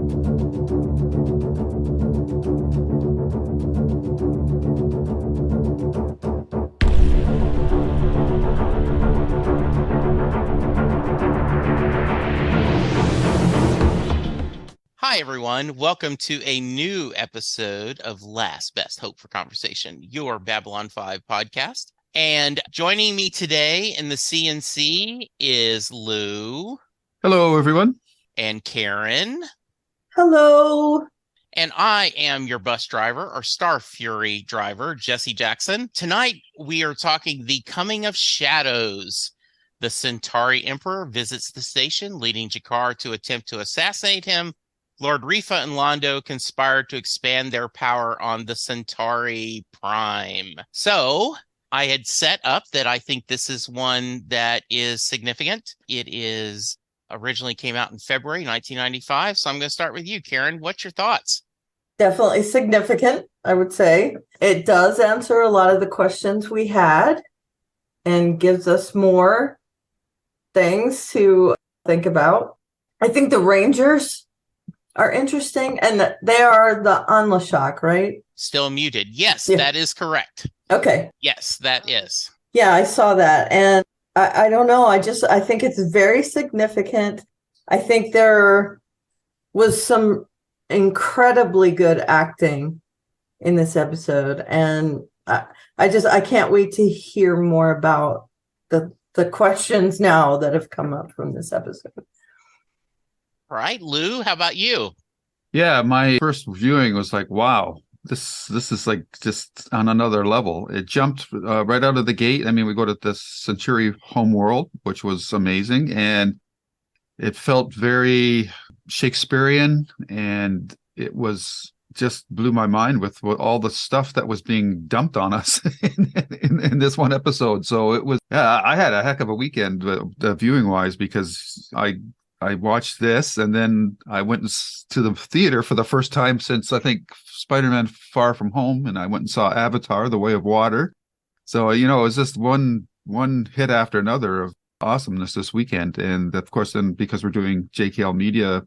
Hi, everyone. Welcome to a new episode of Last Best Hope for Conversation, your Babylon 5 podcast. And joining me today in the CNC is Lou. Hello, everyone. And Karen. Hello. And I am your bus driver, or Star Fury driver, Jesse Jackson. Tonight, we are talking The Coming of Shadows. The Centauri Emperor visits the station, leading Jakar to attempt to assassinate him. Lord Rifa and Londo conspire to expand their power on the Centauri Prime. So I had set up that I think this is one that is significant. It is originally came out in February 1995. So I'm going to start with you, Karen. What's your thoughts? Definitely significant, I would say. It does answer a lot of the questions we had and gives us more things to think about. I think the Rangers are interesting, and they are the Anlashak, right? Still muted. Yes, yeah. That is correct. Okay. Yes, that is. Yeah, I saw that, and I don't know. I think it's very significant. I think there was some incredibly good acting in this episode, and I can't wait to hear more about the questions now that have come up from this episode. All right, Lou, how about you? Yeah, my first viewing was like, wow, this is like just on another level. It jumped right out of the gate. I mean, we go to this Centauri home world, which was amazing, and it felt very Shakespearean, and it was just blew my mind with all the stuff that was being dumped on us in this one episode. So it was, yeah, I had a heck of a weekend viewing wise, because I watched this, and then I went to the theater for the first time since, I think, Spider-Man Far From Home, and I went and saw Avatar, The Way of Water. So, it was just one hit after another of awesomeness this weekend. And of course, then because we're doing JKL Media,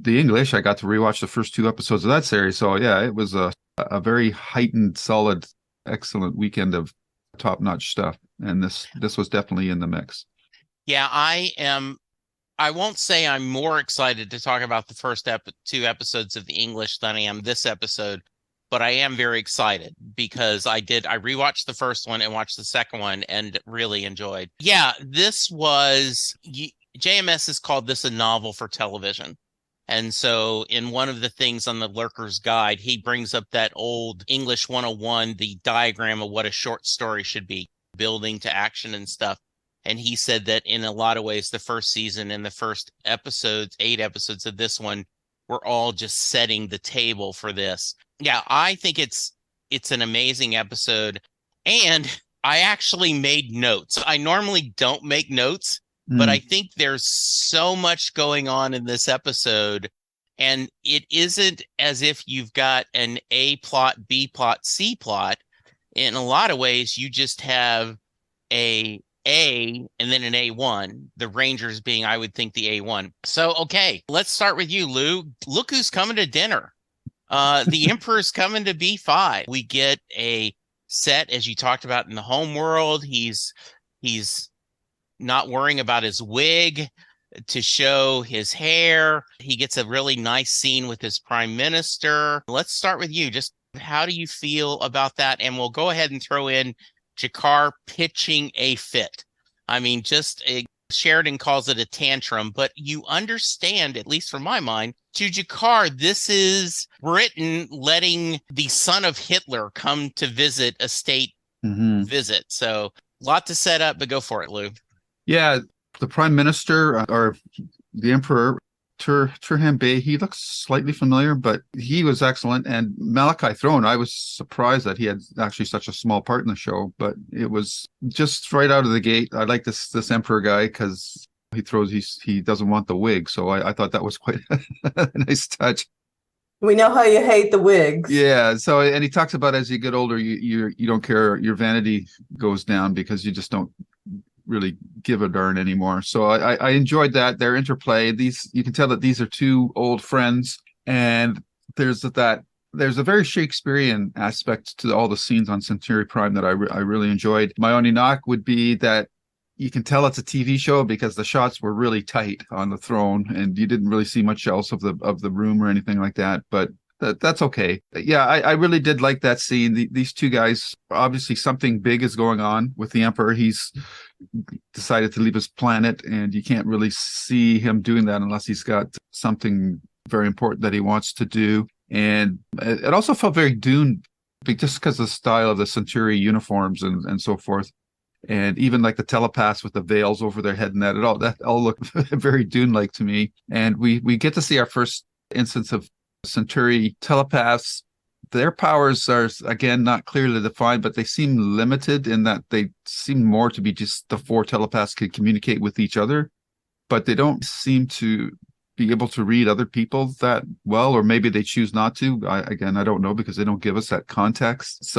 the English, I got to rewatch the first two episodes of that series. So yeah, it was a very heightened, solid, excellent weekend of top-notch stuff. And this was definitely in the mix. Yeah, I won't say I'm more excited to talk about the first two episodes of the English than I am this episode, but I am very excited because I rewatched the first one and watched the second one and really enjoyed. Yeah, JMS has called this a novel for television. And so in one of the things on the Lurker's Guide, he brings up that old English 101, the diagram of what a short story should be, building to action and stuff. And he said that in a lot of ways, the first season and the first 8 episodes of this one were all just setting the table for this. Yeah, I think it's an amazing episode. And I actually made notes. I normally don't make notes, but I think there's so much going on in this episode. And it isn't as if you've got an A plot, B plot, C plot. In a lot of ways, you just have a and then an A1, the Rangers being, I would think, the A1. So, okay, let's start with you, Lou. Look who's coming to dinner. The Emperor's coming to B5. We get a set, as you talked about, in the home world. He's not worrying about his wig to show his hair. He gets a really nice scene with his prime minister. Let's start with you. Just how do you feel about that? And we'll go ahead and throw in Jakar pitching a fit. I mean, Sheridan calls it a tantrum, but you understand, at least from my mind, to Jakar, this is Britain letting the son of Hitler come to visit a state visit. So a lot to set up, but go for it, Lou. Yeah, the prime minister or the emperor, Turhan Bey, he looks slightly familiar, but he was excellent. And Malachi Throne, I was surprised that he had actually such a small part in the show, but it was just right out of the gate. I like this emperor guy because he doesn't want the wig. So I thought that was quite a nice touch. We know how you hate the wigs. Yeah. So, and he talks about as you get older, you don't care, your vanity goes down because you just don't really give a darn anymore. So I enjoyed that, their interplay. You can tell that these are two old friends, and there's a very Shakespearean aspect to all the scenes on Centauri Prime that I really enjoyed. My only knock would be that you can tell it's a TV show because the shots were really tight on the throne, and you didn't really see much else of the room or anything like that. But that's okay. Yeah, I really did like that scene. These two guys, obviously something big is going on with the Emperor. He's decided to leave his planet, and you can't really see him doing that unless he's got something very important that he wants to do. And it also felt very Dune, just because of the style of the Centauri uniforms and so forth. And even like the telepaths with the veils over their head and that all looked very Dune-like to me. And we get to see our first instance of Centauri telepaths. Their powers are, again, not clearly defined, but they seem limited in that they seem more to be just the 4 telepaths can communicate with each other, but they don't seem to be able to read other people that well, or maybe they choose not to. I don't know, because they don't give us that context.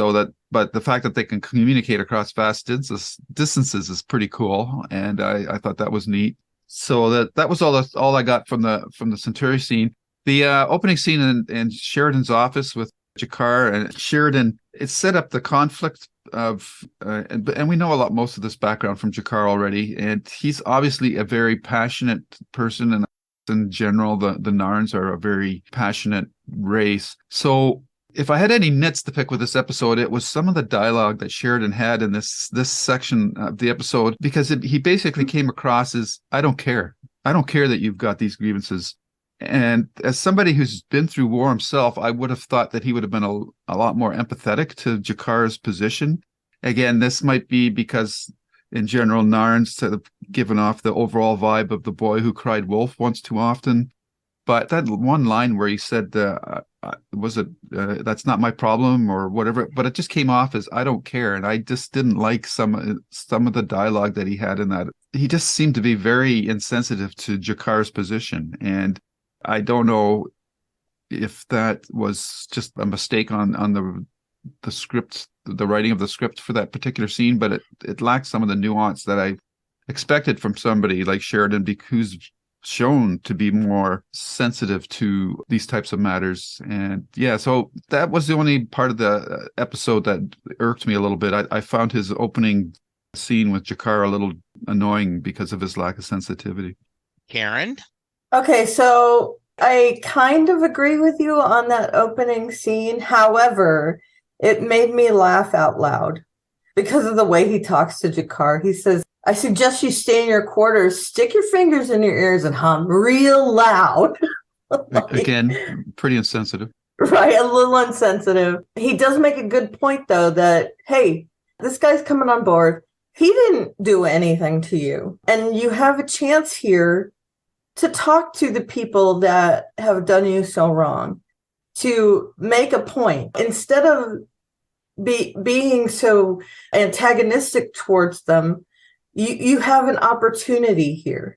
But the fact that they can communicate across vast distances is pretty cool, and I thought that was neat. So that was all I got from the Centauri scene. The opening scene in Sheridan's office with G'Kar and Sheridan, it set up the conflict of and we know most of this background from G'Kar already, and he's obviously a very passionate person, and in general, the Narns are a very passionate race. So if I had any nits to pick with this episode, it was some of the dialogue that Sheridan had in this section of the episode, because he basically came across as, I don't care that you've got these grievances. And as somebody who's been through war himself, I would have thought that he would have been a lot more empathetic to G'Kar's position. Again, this might be because in general, Narn's sort of given off the overall vibe of the boy who cried wolf once too often. But that one line where he said, that's not my problem or whatever, but it just came off as, I don't care. And I just didn't like some of the dialogue that he had in that. He just seemed to be very insensitive to G'Kar's position. And I don't know if that was just a mistake on the script, the writing of the script for that particular scene, but it lacked some of the nuance that I expected from somebody like Sheridan, who's shown to be more sensitive to these types of matters. And yeah, so that was the only part of the episode that irked me a little bit. I found his opening scene with G'Kar a little annoying because of his lack of sensitivity. Karen? Okay, so I kind of agree with you on that opening scene. However, it made me laugh out loud because of the way he talks to G'Kar. He says, I suggest you stay in your quarters, stick your fingers in your ears and hum real loud. Again, pretty insensitive. Right, a little insensitive. He does make a good point, though, that, hey, this guy's coming on board. He didn't do anything to you. And you have a chance here to talk to the people that have done you so wrong, to make a point. Instead of being so antagonistic towards them, you have an opportunity here.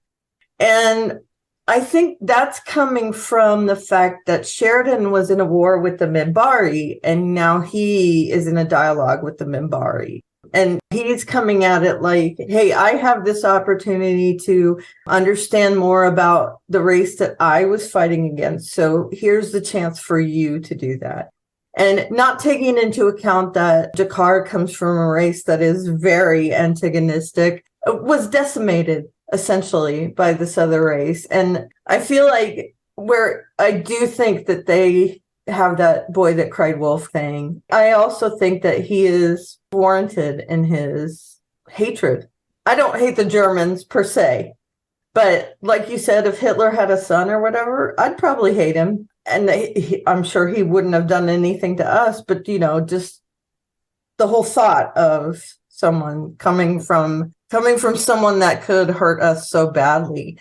And I think that's coming from the fact that Sheridan was in a war with the Minbari, and now he is in a dialogue with the Minbari. And he's coming at it like, hey, I have this opportunity to understand more about the race that I was fighting against. So here's the chance for you to do that. And not taking into account that G'Kar comes from a race that is very antagonistic, was decimated essentially by this other race. And I feel like where I do think that they have that boy that cried wolf thing, I also think that he is warranted in his hatred. I don't hate the Germans per se, but like you said, if Hitler had a son or whatever, I'd probably hate him. And I'm sure he wouldn't have done anything to us, but, you know, just the whole thought of someone coming from someone that could hurt us so badly.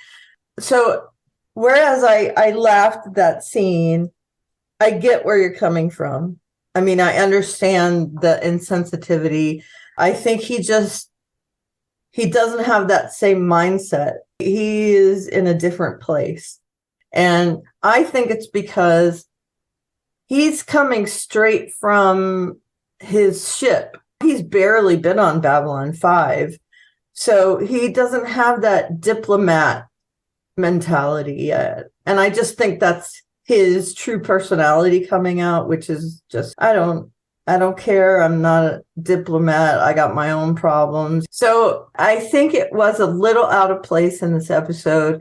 So whereas I laughed at that scene, I get where you're coming from. I mean, I understand the insensitivity. I think he doesn't have that same mindset. He is in a different place. And I think it's because he's coming straight from his ship. He's barely been on Babylon 5. So he doesn't have that diplomat mentality yet. And I just think that's his true personality coming out, which is just, I don't care. I'm not a diplomat. I got my own problems. So I think it was a little out of place in this episode,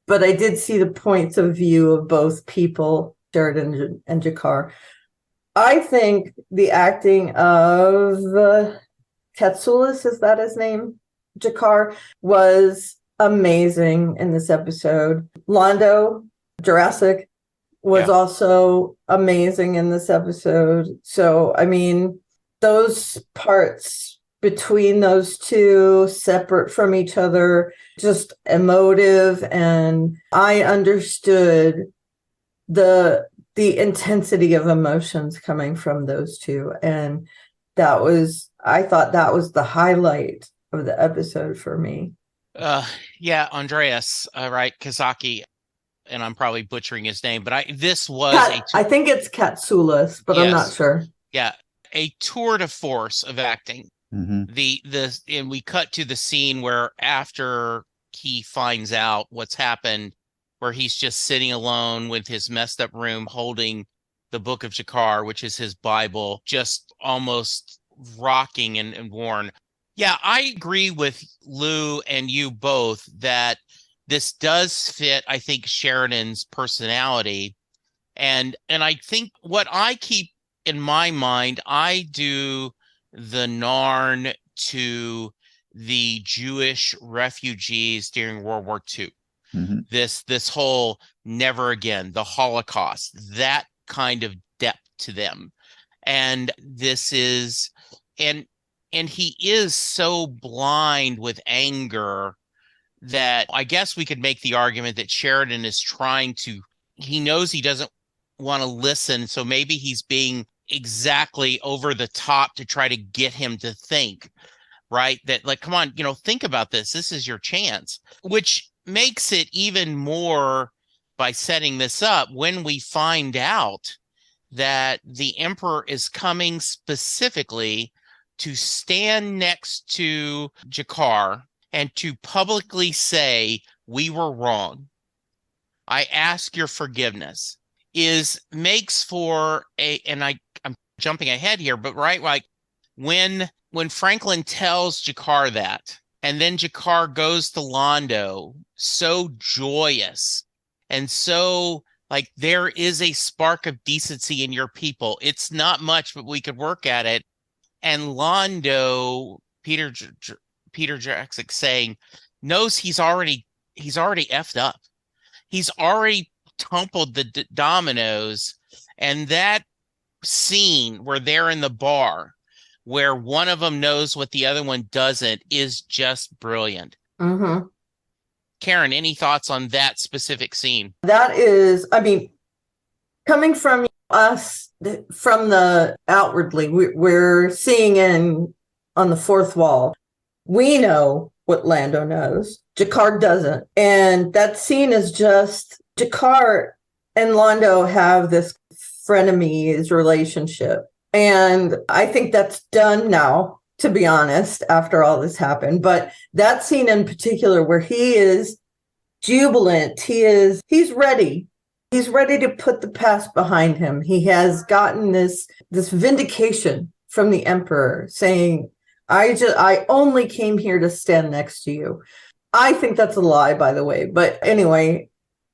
but I did see the points of view of both people, Sheridan and Jakar. I think the acting of Katsoulis, is that his name? Jakar, was amazing in this episode. Londo, Jurassic, was also amazing in this episode. So, I mean, those parts between those two, separate from each other, just emotive, and I understood the intensity of emotions coming from those two, and I thought that was the highlight of the episode for me. Andreas, right, Kazaki, and I'm probably butchering his name, but I think it's Katsoulis, but yes. I'm not sure. Yeah, a tour de force of acting. Mm-hmm. And we cut to the scene where after he finds out what's happened, where he's just sitting alone with his messed up room holding the Book of Jakar, which is his Bible, just almost rocking and worn. Yeah, I agree with Lou and you both that this does fit, I think, Sheridan's personality. And I think what I keep in my mind, I do the Narn to the Jewish refugees during World War II. Mm-hmm. This whole never again, the Holocaust, that kind of depth to them. And this is, and he is so blind with anger that I guess we could make the argument that Sheridan is he knows he doesn't want to listen. So maybe he's being exactly over the top to try to get him to think, right? That like, come on, think about this. This is your chance, which makes it even more by setting this up when we find out that the Emperor is coming specifically to stand next to Jakar and to publicly say, we were wrong. I ask your forgiveness. Makes for and I'm jumping ahead here, but right, like when Franklin tells Jakar that, and then Jakar goes to Londo, so joyous and so like there is a spark of decency in your people. It's not much, but we could work at it. And Londo, Peter Jurek saying, knows he's already effed up. He's already tumbled the dominoes. And that scene where they're in the bar, where one of them knows what the other one doesn't, is just brilliant. Mm-hmm. Karen, any thoughts on that specific scene? That is, I mean, coming from us, from the outwardly, we're seeing on the fourth wall. We know what Lando knows. Jakar doesn't. And that scene is just, Jakar and Londo have this frenemies relationship. And I think that's done now, to be honest, after all this happened. But that scene in particular where he is jubilant, he's ready. He's ready to put the past behind him. He has gotten this vindication from the Emperor saying, I only came here to stand next to you. I think that's a lie, by the way. But anyway,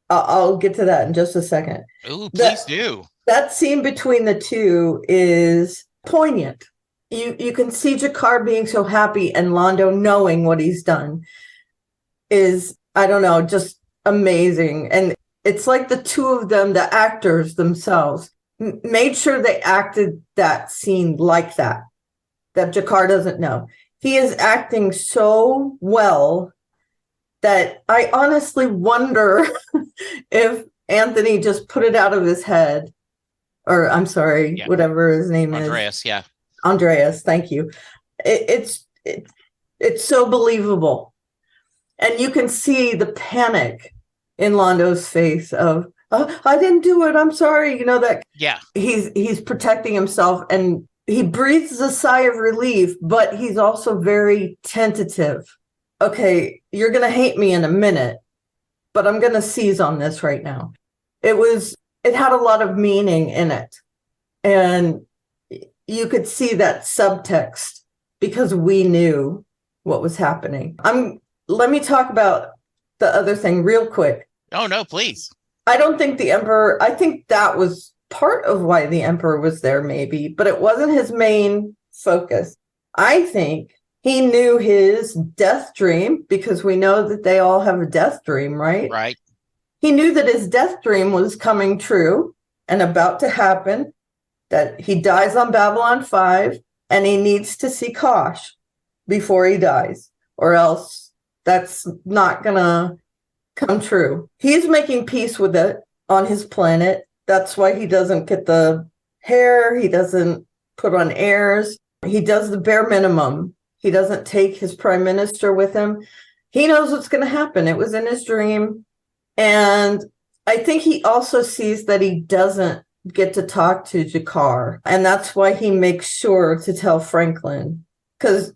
I'll get to that in just a second. Ooh, please do. That scene between the two is poignant. You can see Jakar being so happy and Londo knowing what he's done is, I don't know, just amazing. And it's like the two of them, the actors themselves, made sure they acted that scene like that Jakar doesn't know. He is acting so well that I honestly wonder if Anthony just put it out of his head. Or I'm sorry, whatever his name is. Andreas, thank you. It's so believable. And you can see the panic in Londo's face of, oh, I didn't do it. I'm sorry. That he's protecting himself, and he breathes a sigh of relief, but he's also very tentative. okay, you're going to hate me in a minute, but I'm going to seize on this right now. It had a lot of meaning in it. And you could see that subtext because we knew what was happening. Let me talk about the other thing real quick. Oh, no, please. I don't think the Emperor, I think that was part of why the Emperor was there, maybe, but it wasn't his main focus. I think he knew his death dream, because we know that they all have a death dream, right? Right. He knew that his death dream was coming true and about to happen, that he dies on Babylon 5 and he needs to see Kosh before he dies, or else that's not going to come true. He's making peace with it on his planet. That's why he doesn't get the hair. He doesn't put on heirs. He does the bare minimum. He doesn't take his prime minister with him. He knows what's going to happen. It was in his dream. And I think he also sees that he doesn't get to talk to Jakar. And that's why he makes sure to tell Franklin, because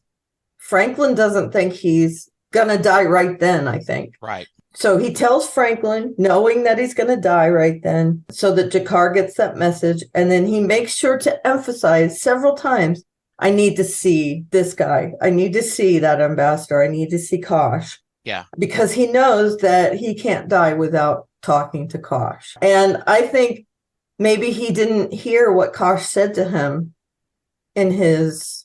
Franklin doesn't think he's going to die right then, I think. Right. So he tells Franklin, knowing that he's going to die right then, so that Jakar gets that message. And then he makes sure to emphasize several times, I need to see this guy. I need to see that ambassador. I need to see Kosh. Yeah. Because he knows that he can't die without talking to Kosh. And I think maybe he didn't hear what Kosh said to him in his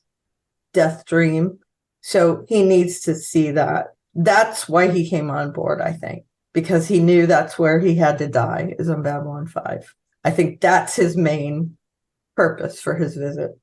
death dream. So he needs to see that. That's why he came on board, I think, because he knew that's where he had to die, is on Babylon 5. I think that's his main purpose for his visit.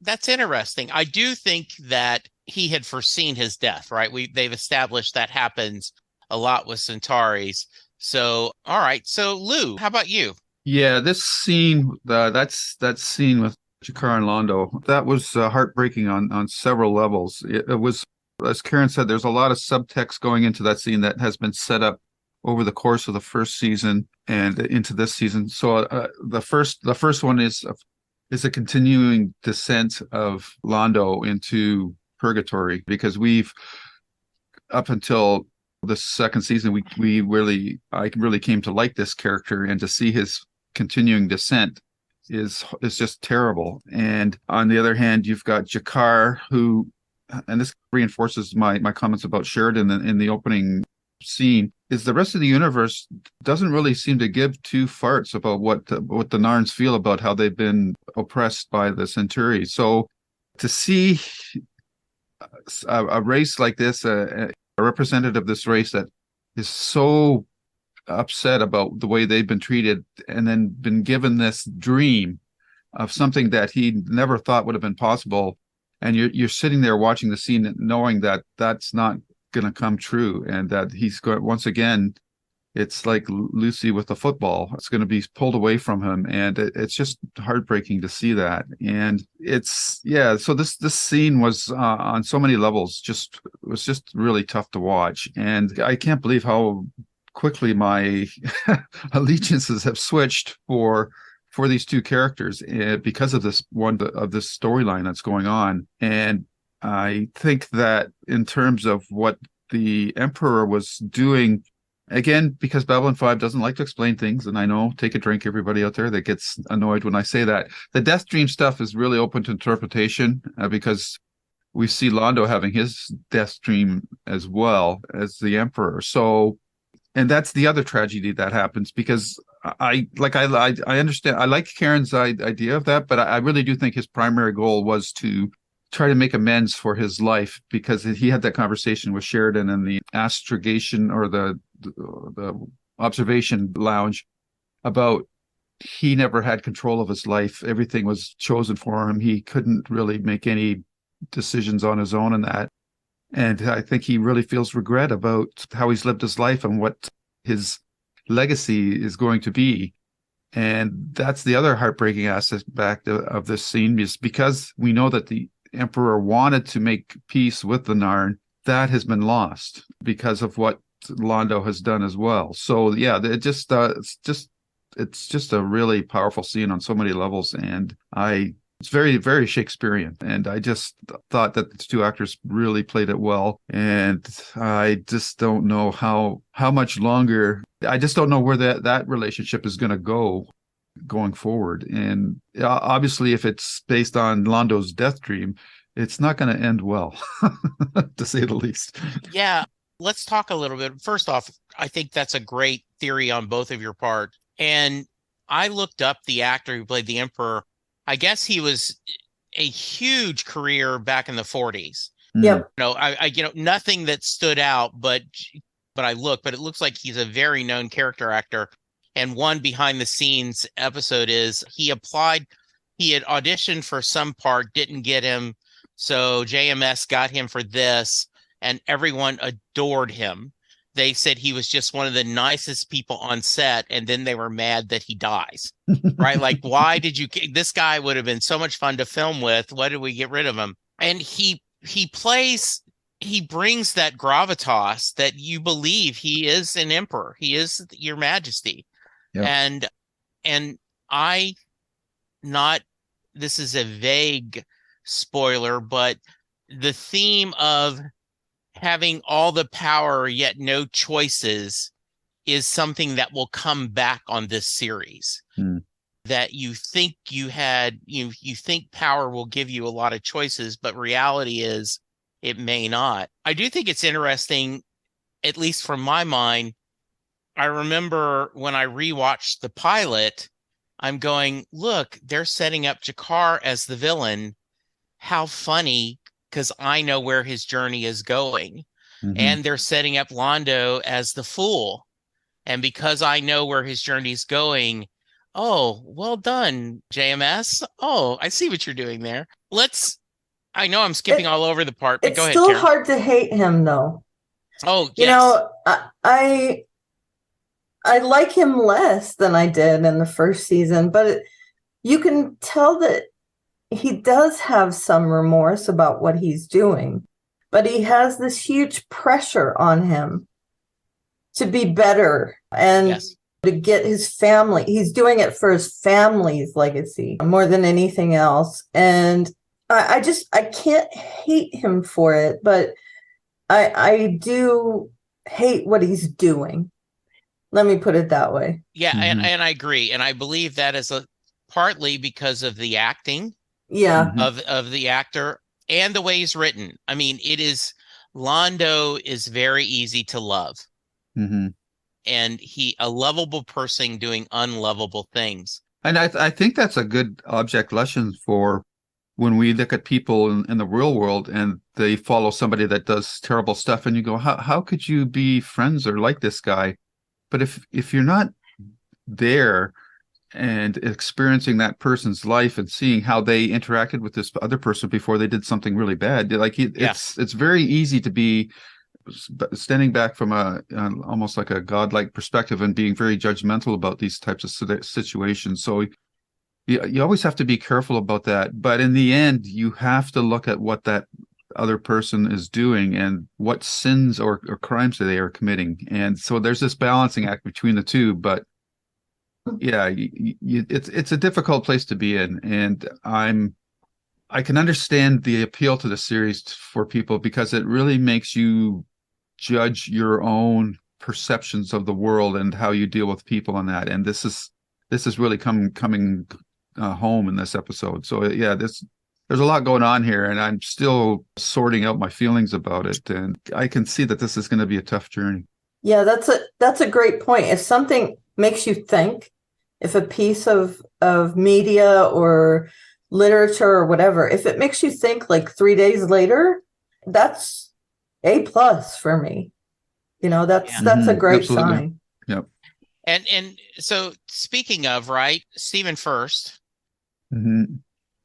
That's interesting. I do think that he had foreseen his death, right? They've established that happens a lot with Centauris. So, all right. So, Lou, how about you? Yeah, this scene, that scene with Jakar and Londo, that was heartbreaking on several levels. It was, as Karen said, there's a lot of subtext going into that scene that has been set up over the course of the first season and into this season. So the first one is a continuing descent of Londo into purgatory, because we've, up until the second season, I really came to like this character, and to see his continuing descent is just terrible. And on the other hand, you've got Jakar, who, and this reinforces my comments about Sheridan in the opening scene, is the rest of the universe doesn't really seem to give two farts about what the Narns feel about how they've been oppressed by the Centauri. So to see a race like this, a representative of this race that is so upset about the way they've been treated, and then been given this dream of something that he never thought would have been possible, and you're sitting there watching the scene knowing that that's not going to come true, and that he's going, once again, it's like Lucy with the football, it's going to be pulled away from him, and it's just heartbreaking to see that. And so this scene was on so many levels was just really tough to watch, and I can't believe how quickly my allegiances have switched for these two characters because of this storyline that's going on. And I think that in terms of what the Emperor was doing, again, because Babylon 5 doesn't like to explain things, and I know, take a drink, everybody out there that gets annoyed when I say that, the death dream stuff is really open to interpretation, because we see Londo having his death dream as well as the Emperor. So, and that's the other tragedy that happens, because I understand, I like Karen's idea of that, but I really do think his primary goal was to try to make amends for his life, because he had that conversation with Sheridan in the astrogation, or the observation lounge, about he never had control of his life. Everything was chosen for him. He couldn't really make any decisions on his own in that. And I think he really feels regret about how he's lived his life and what his legacy is going to be. And that's the other heartbreaking aspect of this scene, is because we know that the Emperor wanted to make peace with the Narn. That has been lost because of what Londo has done as well. So yeah, it's just a really powerful scene on so many levels, and I It's very, very Shakespearean. And I just thought that the two actors really played it well. And I just don't know how much longer. I just don't know where that relationship is going to go going forward. And obviously, if it's based on Lando's death dream, it's not going to end well, to say the least. Yeah. Let's talk a little bit. First off, I think that's a great theory on both of your part. And I looked up the actor who played the Emperor. I guess he was a huge career back in the 40s. Yep. Nothing that stood out, but I looked, but it looks like he's a very known character actor. And one behind the scenes episode is he had auditioned for some part, didn't get him. So JMS got him for this, and everyone adored him. They said he was just one of the nicest people on set, and then they were mad that he dies, right? Like, why did you? This guy would have been so much fun to film with. Why did we get rid of him? And he brings that gravitas that you believe he is an emperor. He is your majesty. Yeah. And this is a vague spoiler, but the theme of having all the power yet no choices is something that will come back on this series. That you think you think power will give you a lot of choices, but reality is it may not. I do think it's interesting, at least from my mind. I remember when I rewatched the pilot, I'm going, look, they're setting up Jakar as the villain. How funny, because I know where his journey is going. And they're setting up Lando as the fool. And because I know where his journey is going, oh, well done, JMS. Oh, I see what you're doing there. I know I'm skipping all over the part, but go ahead, It's still Karen. hard to hate him, though. Oh, yes. I like him less than I did in the first season, but you can tell that he does have some remorse about what he's doing, but he has this huge pressure on him to be better and to get his family. He's doing it for his family's legacy more than anything else. And I can't hate him for it, but I do hate what he's doing. Let me put it that way. Yeah, and I agree. And I believe that is partly because of the acting of the actor and the way he's written. I mean, Lando is very easy to love. And a lovable person doing unlovable things. And I think that's a good object lesson for when we look at people in the real world and they follow somebody that does terrible stuff, and you go, how could you be friends or like this guy? But if you're not there and experiencing that person's life and seeing how they interacted with this other person before they did something really bad, it's very easy to be standing back from almost like a godlike perspective and being very judgmental about these types of situations. So you always have to be careful about that. But in the end, you have to look at what that other person is doing and what sins or crimes they are committing. And so there's this balancing act between the two. But yeah, it's a difficult place to be in. And I can understand the appeal to the series for people because it really makes you judge your own perceptions of the world and how you deal with people on that. And this is really coming home in this episode. So yeah, there's a lot going on here, and I'm still sorting out my feelings about it. And I can see that this is going to be a tough journey. Yeah, that's a great point. If something makes you think, if a piece of media or literature or whatever, if it makes you think like 3 days later, that's A+ for me. That's a great sign. Yep. And so speaking of, right, Stephen First Mm-hmm.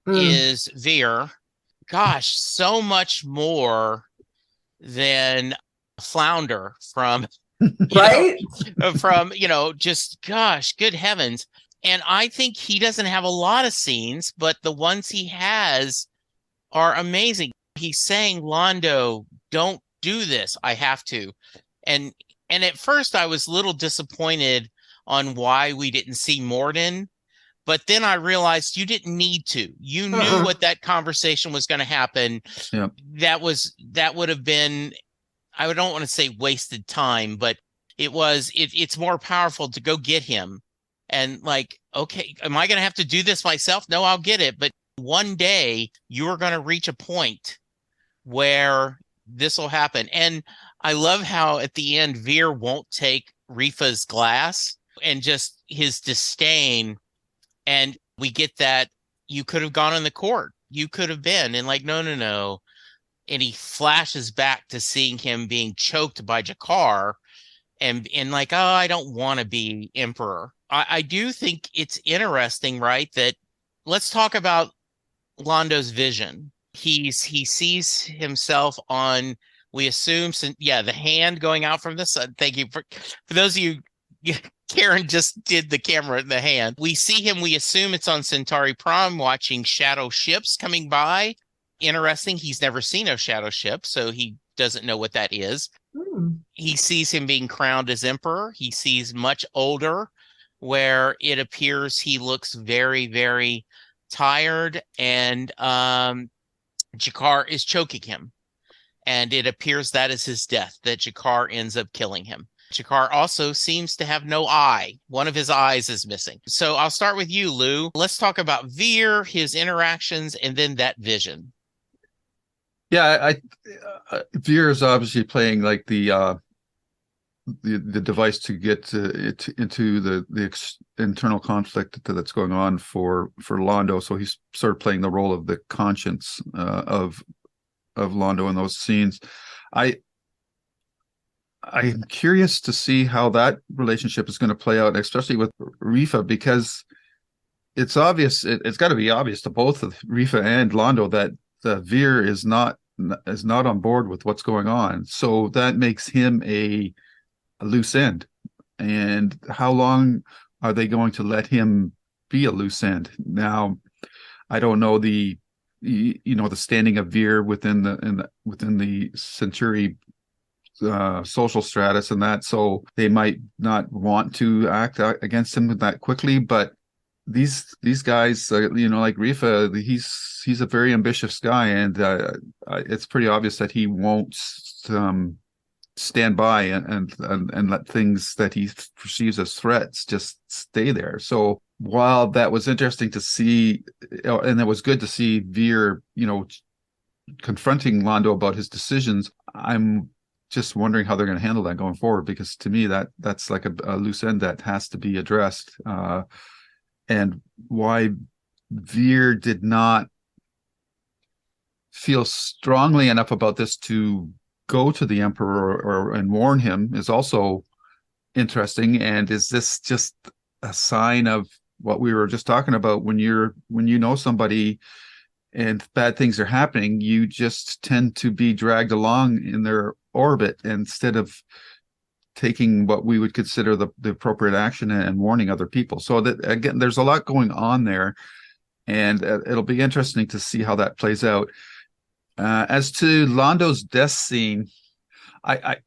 is Veer. Gosh, so much more than Flounder from right? Just gosh, good heavens. And I think he doesn't have a lot of scenes, but the ones he has are amazing. He's saying, Lando, don't do this. I have to. And at first I was a little disappointed on why we didn't see Morden, But then I realized you didn't need to. You knew what that conversation was going to happen. Yep. That would have been, I don't want to say wasted time, but it's more powerful to go get him. And like, okay, am I going to have to do this myself? No, I'll get it. But one day you're going to reach a point where this will happen. And I love how at the end, Veer won't take Rifa's glass and just his disdain. And we get that you could have gone in the court. You could have been. And like, no, no, no. And he flashes back to seeing him being choked by Jakar and like, oh, I don't want to be emperor. I do think it's interesting, right? That let's talk about Londo's vision. He sees himself on, we assume, the hand going out from the sun. Thank you for those of you. Karen just did the camera in the hand. We see him, we assume it's on Centauri Prime, watching shadow ships coming by. Interesting. He's never seen a shadow ship, so he doesn't know what that is. He sees him being crowned as emperor. He sees much older, where it appears he looks very, very tired, and Jakar is choking him. And it appears that is his death, that Jakar ends up killing him. Jakar also seems to have no eye. One of his eyes is missing. So I'll start with you, Lou. Let's talk about Veer, his interactions, and then that vision. Yeah, Veer is obviously playing like the device to get into the internal conflict that's going on for Londo. So he's sort of playing the role of the conscience of Londo in those scenes. I'm curious to see how that relationship is going to play out, especially with Rifa, because it's obvious. It's got to be obvious to both of Rifa and Londo that Veer is not on board with what's going on. So that makes him a loose end. And how long are they going to let him be a loose end? Now, I don't know the standing of Veer within the Centauri social stratus and that, so they might not want to act against him that quickly. But these guys, like Rifa, he's a very ambitious guy, and it's pretty obvious that he won't stand by and let things that he perceives as threats just stay there. So while that was interesting to see, and it was good to see Veer, confronting Londo about his decisions, I'm just wondering how they're going to handle that going forward, because to me that's like a loose end that has to be addressed, and why Veer did not feel strongly enough about this to go to the Emperor and warn him is also interesting. And is this just a sign of what we were just talking about, when you know somebody and bad things are happening, you just tend to be dragged along in their orbit instead of taking what we would consider the appropriate action and warning other people. So that, again, there's a lot going on there, and it'll be interesting to see how that plays out. As to Londo's death scene, I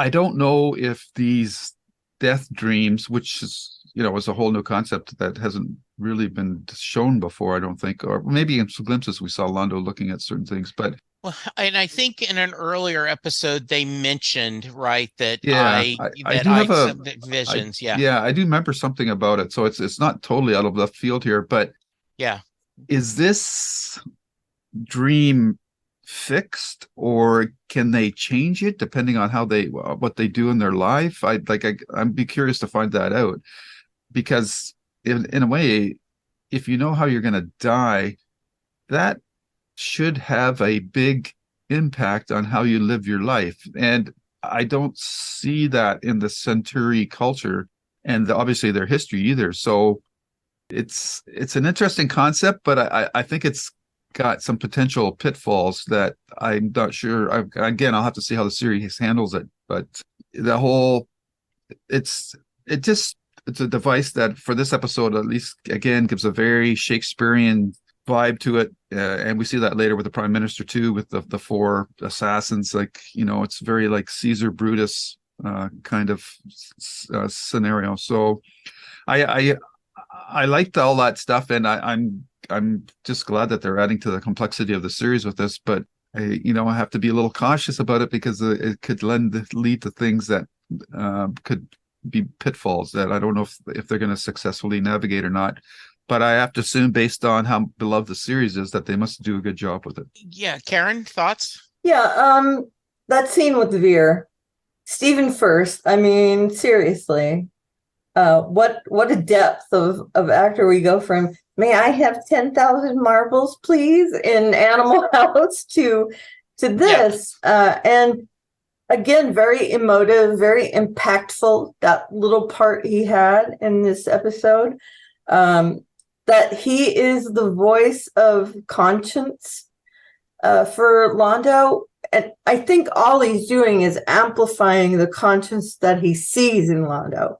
don't know if these death dreams, which is is a whole new concept that hasn't really been shown before, I don't think, or maybe in some glimpses we saw Londo looking at certain things. But well, and I think in an earlier episode they mentioned, right, that I do have visions. I do remember something about it. So it's not totally out of left field here, but yeah, is this dream fixed, or can they change it depending on how what they do in their life? I'd be curious to find that out, because in a way, if you know how you're going to die, that should have a big impact on how you live your life. And I don't see that in the Centauri culture and obviously their history either. So it's an interesting concept, but I think it's got some potential pitfalls that I'm not sure. Again, I'll have to see how the series handles it. But it's a device that for this episode, at least, again, gives a very Shakespearean vibe to it. And we see that later with the Prime Minister too, with the four assassins. It's very like Caesar kind of scenario. So I liked all that stuff, and I'm just glad that they're adding to the complexity of the series with this. But I have to be a little cautious about it because it could lead to things that could be pitfalls that I don't know if they're going to successfully navigate or not. But I have to assume, based on how beloved the series is, that they must do a good job with it. Yeah, Karen, thoughts? Yeah, that scene with Veer, Stephen first. I mean, seriously, what a depth of actor we go from. May I have 10,000 marbles, please, in Animal House to this, and again, very emotive, very impactful. That little part he had in this episode, that he is the voice of conscience for Londo. And I think all he's doing is amplifying the conscience that he sees in Londo.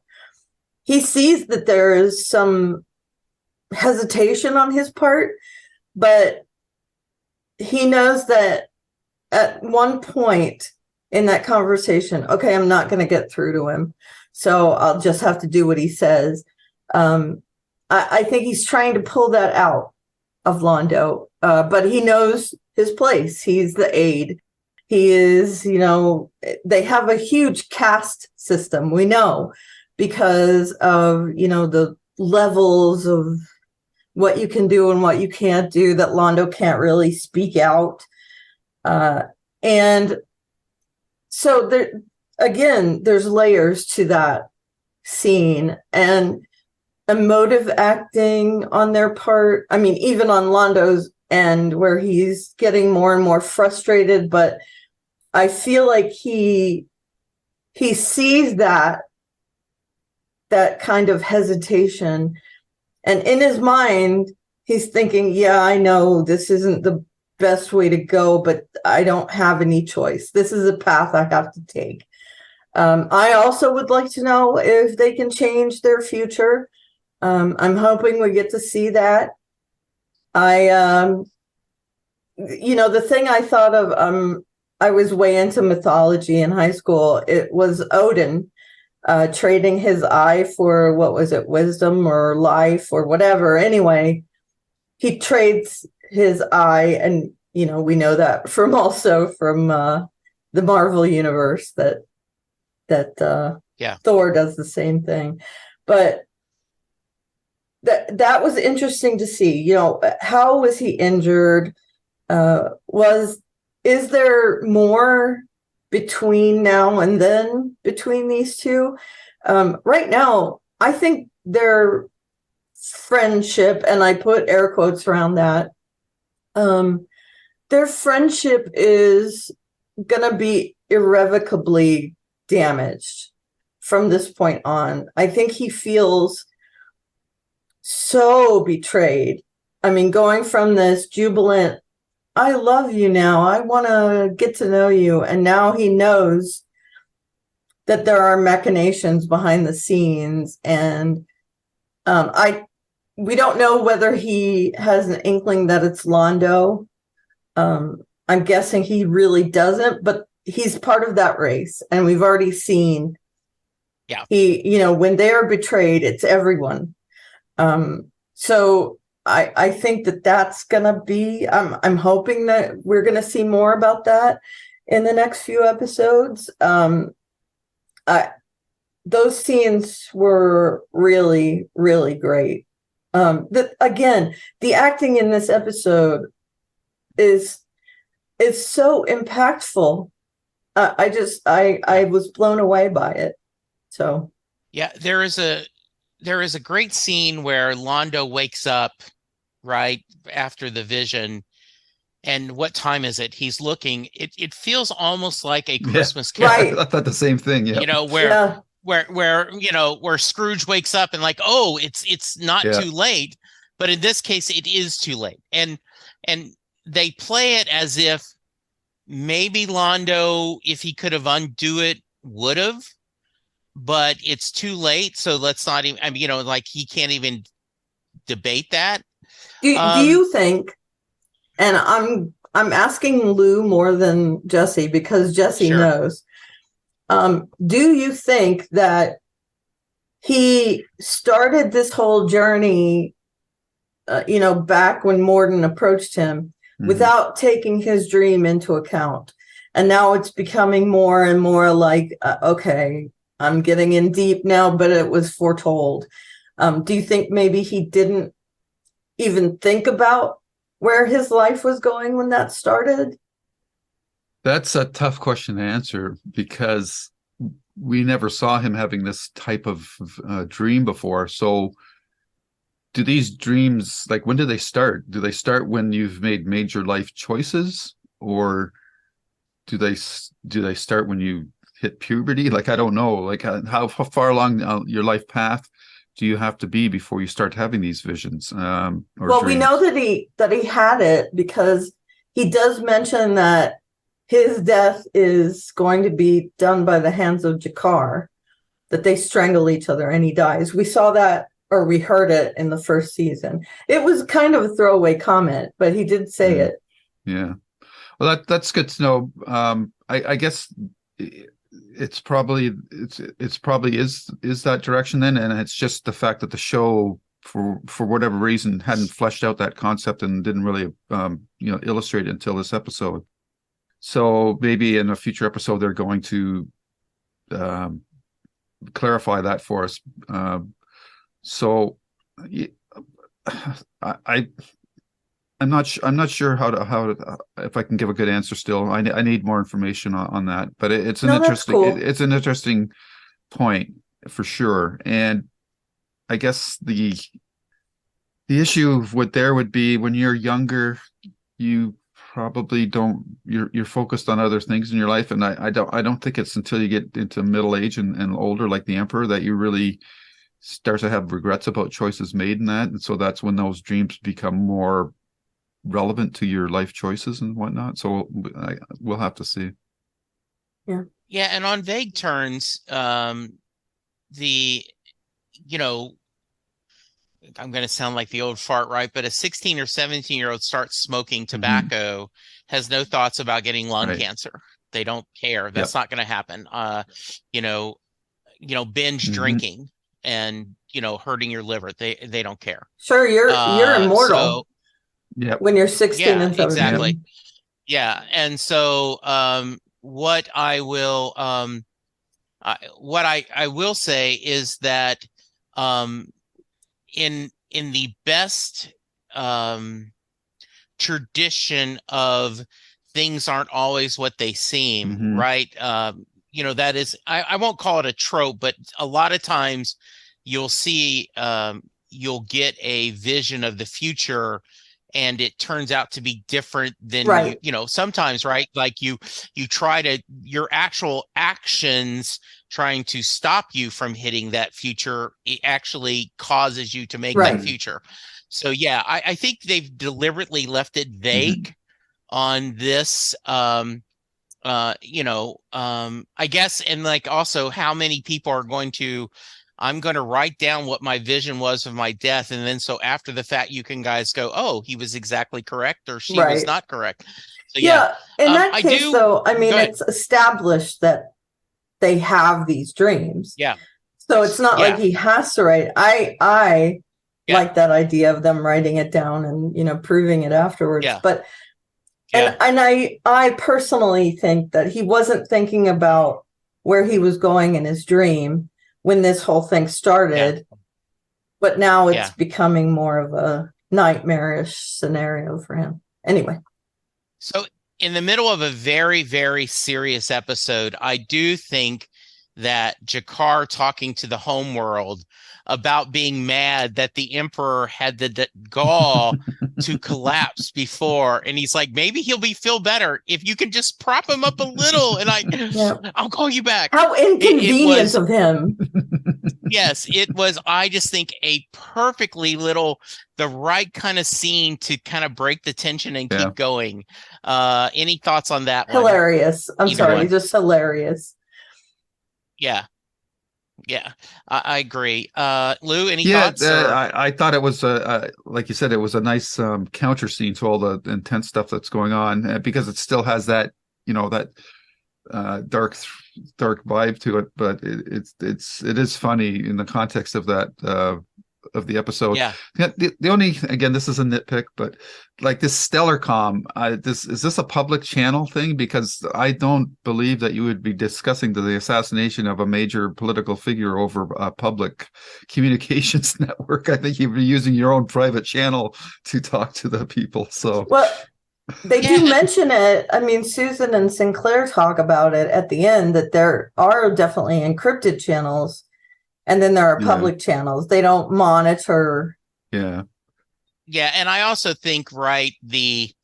He sees that there is some hesitation on his part, but he knows that at one point in that conversation, okay, I'm not going to get through to him, so I'll just have to do what he says. I think he's trying to pull that out of Londo, but he knows his place. He's the aide. He is, they have a huge caste system, we know, because of, the levels of what you can do and what you can't do, that Londo can't really speak out. And so there's layers to that scene, and emotive acting on their part. I mean, even on Londo's end, where he's getting more and more frustrated, but I feel like he sees that kind of hesitation, and in his mind he's thinking, yeah, I know this isn't the best way to go, but I don't have any choice. This is a path I have to take. I also would like to know if they can change their future. I'm hoping we get to see that. The thing I thought of, I was way into mythology in high school. It was Odin trading his eye for, what was it, wisdom or life or whatever. Anyway, he trades his eye, and we know that from the Marvel universe that Thor does the same thing. But that was interesting to see. How was he injured? Is there more between now and then between these two? Right now, I think their friendship, and I put air quotes around that, their friendship is gonna be irrevocably damaged from this point on. I think he feels so betrayed. I mean, going from this jubilant, I love you now, I want to get to know you, and now he knows that there are machinations behind the scenes, and we don't know whether he has an inkling that it's Londo. I'm guessing he really doesn't, but he's part of that race, and we've already seen. Yeah. When they are betrayed, it's everyone. So I think that's gonna be. I'm hoping that we're gonna see more about that in the next few episodes. Those scenes were really, really great. Again, the acting in this episode is so impactful. I was blown away by it. So yeah, there is a great scene where Londo wakes up right after the vision, and what time is it? He's looking. It feels almost like a Christmas Carol. Right. I thought the same thing. Yeah. Where Scrooge wakes up and like, oh, it's not too late, but in this case, it is too late, and they play it as if maybe Londo, if he could have undo it, would have, but it's too late. So let's not even. I mean, like he can't even debate that. Do you think? And I'm asking Lou more than Jesse, because Jesse knows. Do you think that he started this whole journey, back when Morden approached him without taking his dream into account. And now it's becoming more and more like, okay, I'm getting in deep now, but it was foretold. Do you think maybe he didn't even think about where his life was going when that started? That's a tough question to answer, because we never saw him having this type of dream before. So do these dreams, like, when do they start? Do they start when you've made major life choices, or do they start when you hit puberty? Like, I don't know. Like, how far along your life path do you have to be before you start having these visions? Or well, dreams? We know that he had it because he does mention that his death is going to be done by the hands of Jakar, that they strangle each other and he dies. We saw that, or we heard it in the first season. It was kind of a throwaway comment, but he did say it. Yeah. Well, that's good to know. I guess it's probably is that direction then, and it's just the fact that the show, for whatever reason, hadn't fleshed out that concept and didn't really illustrate it until this episode. So maybe in a future episode they're going to clarify that for us. So I'm not sure how if I can give a good answer still. I need more information on that, but it's an interesting cool. It's an interesting point for sure. And I guess the issue would be when you're younger, you probably you're focused on other things in your life, and I don't think it's until you get into middle age and older, like the Emperor, that you really start to have regrets about choices made in that. And so that's when those dreams become more relevant to your life choices and whatnot. So we'll have to see. Yeah, and on vague turns, I'm going to sound like the old fart, right? But a 16 or 17-year-old starts smoking tobacco, has no thoughts about getting lung cancer. They don't care. That's not going to happen. Binge drinking and hurting your liver. They don't care. Sure, you're immortal. When you're 16 and 17. Exactly. Yeah, and so what I will say is that in the best tradition of things aren't always what they seem, right? That is, I won't call it a trope, but a lot of times you'll see, you'll get a vision of the future and it turns out to be different than, sometimes, right? Like you try to, your actual actions trying to stop you from hitting that future, it actually causes you to make that future. So yeah, I think they've deliberately left it vague on this, I guess, and like also how many people are going to, I'm going to write down what my vision was of my death. And then so after the fact, you can guys go, oh, he was exactly correct, or she was not correct. So in that case, though, I mean, it's established that they have these dreams. Yeah. So it's not like he has to write. I like that idea of them writing it down and, proving it afterwards. Yeah. But and I personally think that he wasn't thinking about where he was going in his dream when this whole thing started, but now it's becoming more of a nightmarish scenario for him. Anyway. So in the middle of a very, very serious episode, I do think that Jakar talking to the homeworld about being mad that the Emperor had the gall to collapse before, and he's like, maybe he'll feel better if you can just prop him up a little, and I'll call you back. How inconvenient of him. Yes, it was. I just think a perfectly the right kind of scene to kind of break the tension and keep going. Any thoughts on that? Hilarious. I'm sorry, just hilarious. Yeah. Yeah, I agree. Lou, any thoughts? I thought it was, like you said, it was a nice counter scene to all the intense stuff that's going on, because it still has that, that dark dark vibe to it, but it is funny in the context of that of the episode. Yeah. The only, again, this is a nitpick, but like this Stellarcom, is this a public channel thing? Because I don't believe that you would be discussing the assassination of a major political figure over a public communications network. I think you'd be using your own private channel to talk to the people. So well, they do mention it. I mean, Susan and Sinclair talk about it at the end, that there are definitely encrypted channels. And then there are public channels. They don't monitor. Yeah. Yeah. And I also think, right, because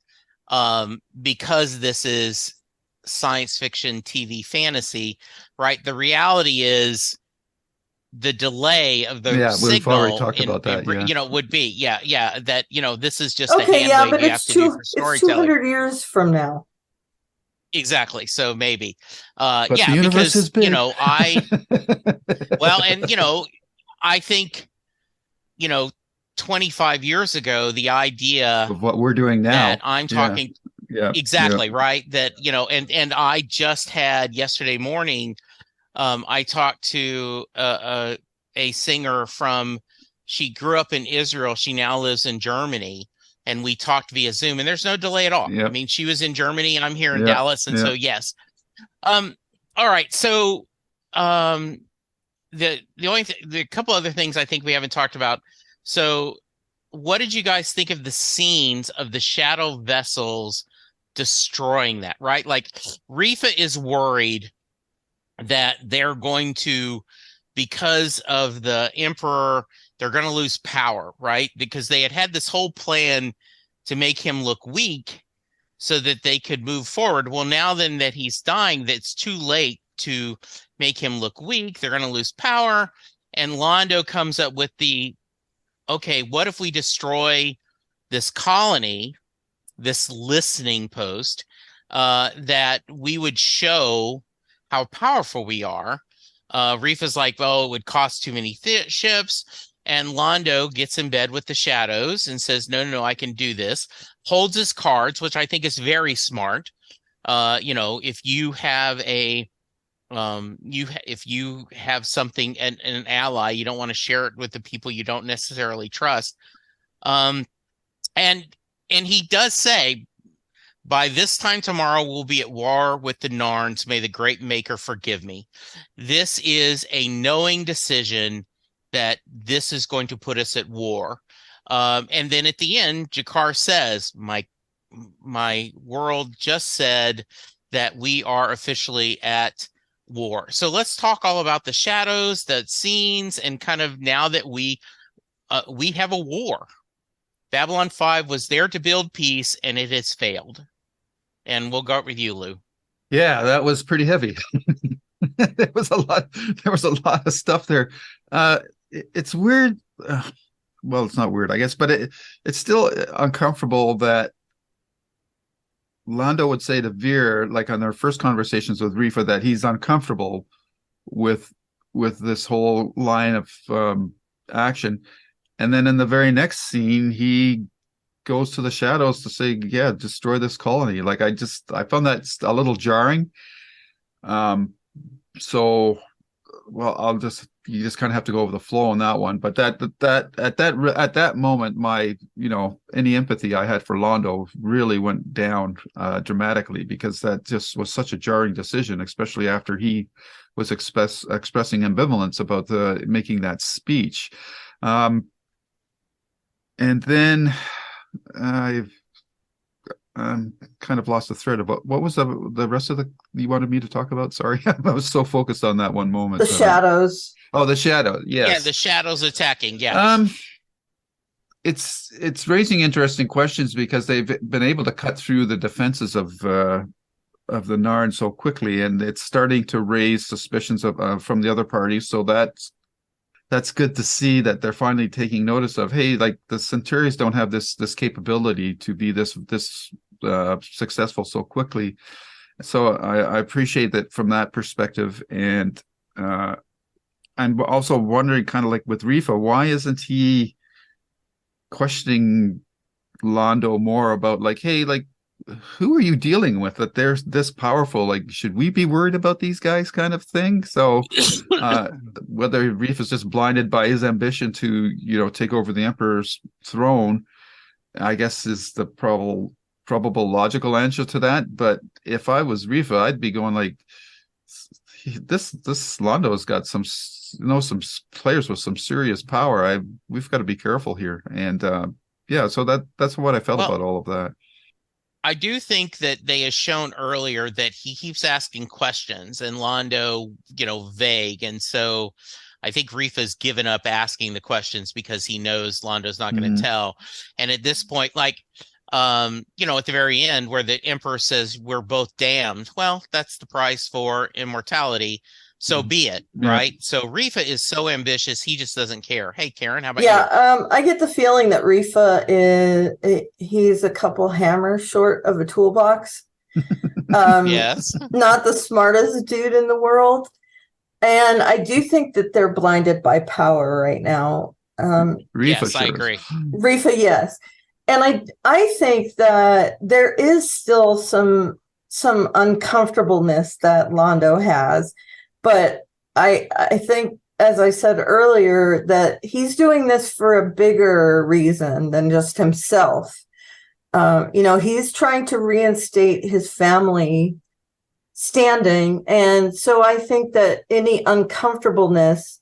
this is science fiction TV fantasy, right, the reality is the delay of the signal. We've already talked about that. Would be, that, this is just Okay, a hand but wave you have to do for it's storytelling. 200 years from now. Exactly. So maybe, but the universe because, is big. I think, 25 years ago, the idea of what we're doing now, that I'm talking, exactly. Right. That, and I just had yesterday morning, I talked to a singer she grew up in Israel. She now lives in Germany. And we talked via Zoom, and there's no delay at all. Yep. I mean, she was in Germany, I'm here in Dallas, and so yes. All right. So the couple other things I think we haven't talked about. So what did you guys think of the scenes of the shadow vessels destroying that? Right, like Rifa is worried that they're going to, because of the Emperor, they're going to lose power, right? Because they had this whole plan to make him look weak so that they could move forward. Well, now then that he's dying, that's too late to make him look weak. They're going to lose power. And Londo comes up with okay, what if we destroy this colony, this listening post, that we would show how powerful we are. Rifa's like, well, it would cost too many ships. And Londo gets in bed with the shadows and says, no, I can do this. Holds his cards, which I think is very smart. If you have if you have something, an ally, you don't want to share it with the people you don't necessarily trust. And he does say, by this time tomorrow, we'll be at war with the Narns. May the great maker forgive me. This is a knowing decision that this is going to put us at war. And then at the end, Jakar says, my world just said that we are officially at war. So let's talk all about the shadows, the scenes, and kind of now that we have a war. Babylon 5 was there to build peace, and it has failed. And we'll go with you, Lou. Yeah, that was pretty heavy. There was a lot of stuff there. It's weird. Well, it's not weird, I guess, but it's still uncomfortable that Londo would say to Veer, like on their first conversations with Rifa, that he's uncomfortable with this whole line of action. And then in the very next scene, he goes to the shadows to say, yeah, destroy this colony. Like, I found that a little jarring. So, well, you just kind of have to go over the flow on that one. But at that moment, my, any empathy I had for Londo really went down dramatically, because that just was such a jarring decision, especially after he was expressing ambivalence about making that speech. And then I've kind of lost the thread about what was the rest of you wanted me to talk about. Sorry, I was so focused on that one moment. The shadows. Oh, the shadow. Yes. Yeah, the shadows attacking. Yeah. It's raising interesting questions, because they've been able to cut through the defenses of the Narn so quickly, and it's starting to raise suspicions from the other parties. So that's good to see that they're finally taking notice of, hey, like the Centaurians don't have this capability to be this successful so quickly. So I appreciate that from that perspective. And I'm also wondering, kind of like with Rifa, why isn't he questioning Londo more about, like, hey, like, who are you dealing with that they're this powerful? Like, should we be worried about these guys kind of thing? So whether Reef is just blinded by his ambition to, take over the Emperor's throne, I guess is the probable logical answer to that. But if I was Rifa, I'd be going like, this Lando's got some players with some serious power. We've got to be careful here. And so that's what I felt about all of that. I do think that they have shown earlier that he keeps asking questions and Londo, vague. And so I think Rifa's given up asking the questions because he knows Londo's not going to tell. And at this point, like, at the very end where the Emperor says we're both damned, well, that's the price for immortality. So be it, right? So Rifa is so ambitious, he just doesn't care. Hey, Karen, how about you? I get the feeling that Rifa he's a couple hammers short of a toolbox. Yes. Not the smartest dude in the world. And I do think that they're blinded by power right now. Rifa, yes, I agree. Rifa, yes. And I think that there is still some uncomfortableness that Londo has. But I think, as I said earlier, that he's doing this for a bigger reason than just himself. He's trying to reinstate his family standing. And so I think that any uncomfortableness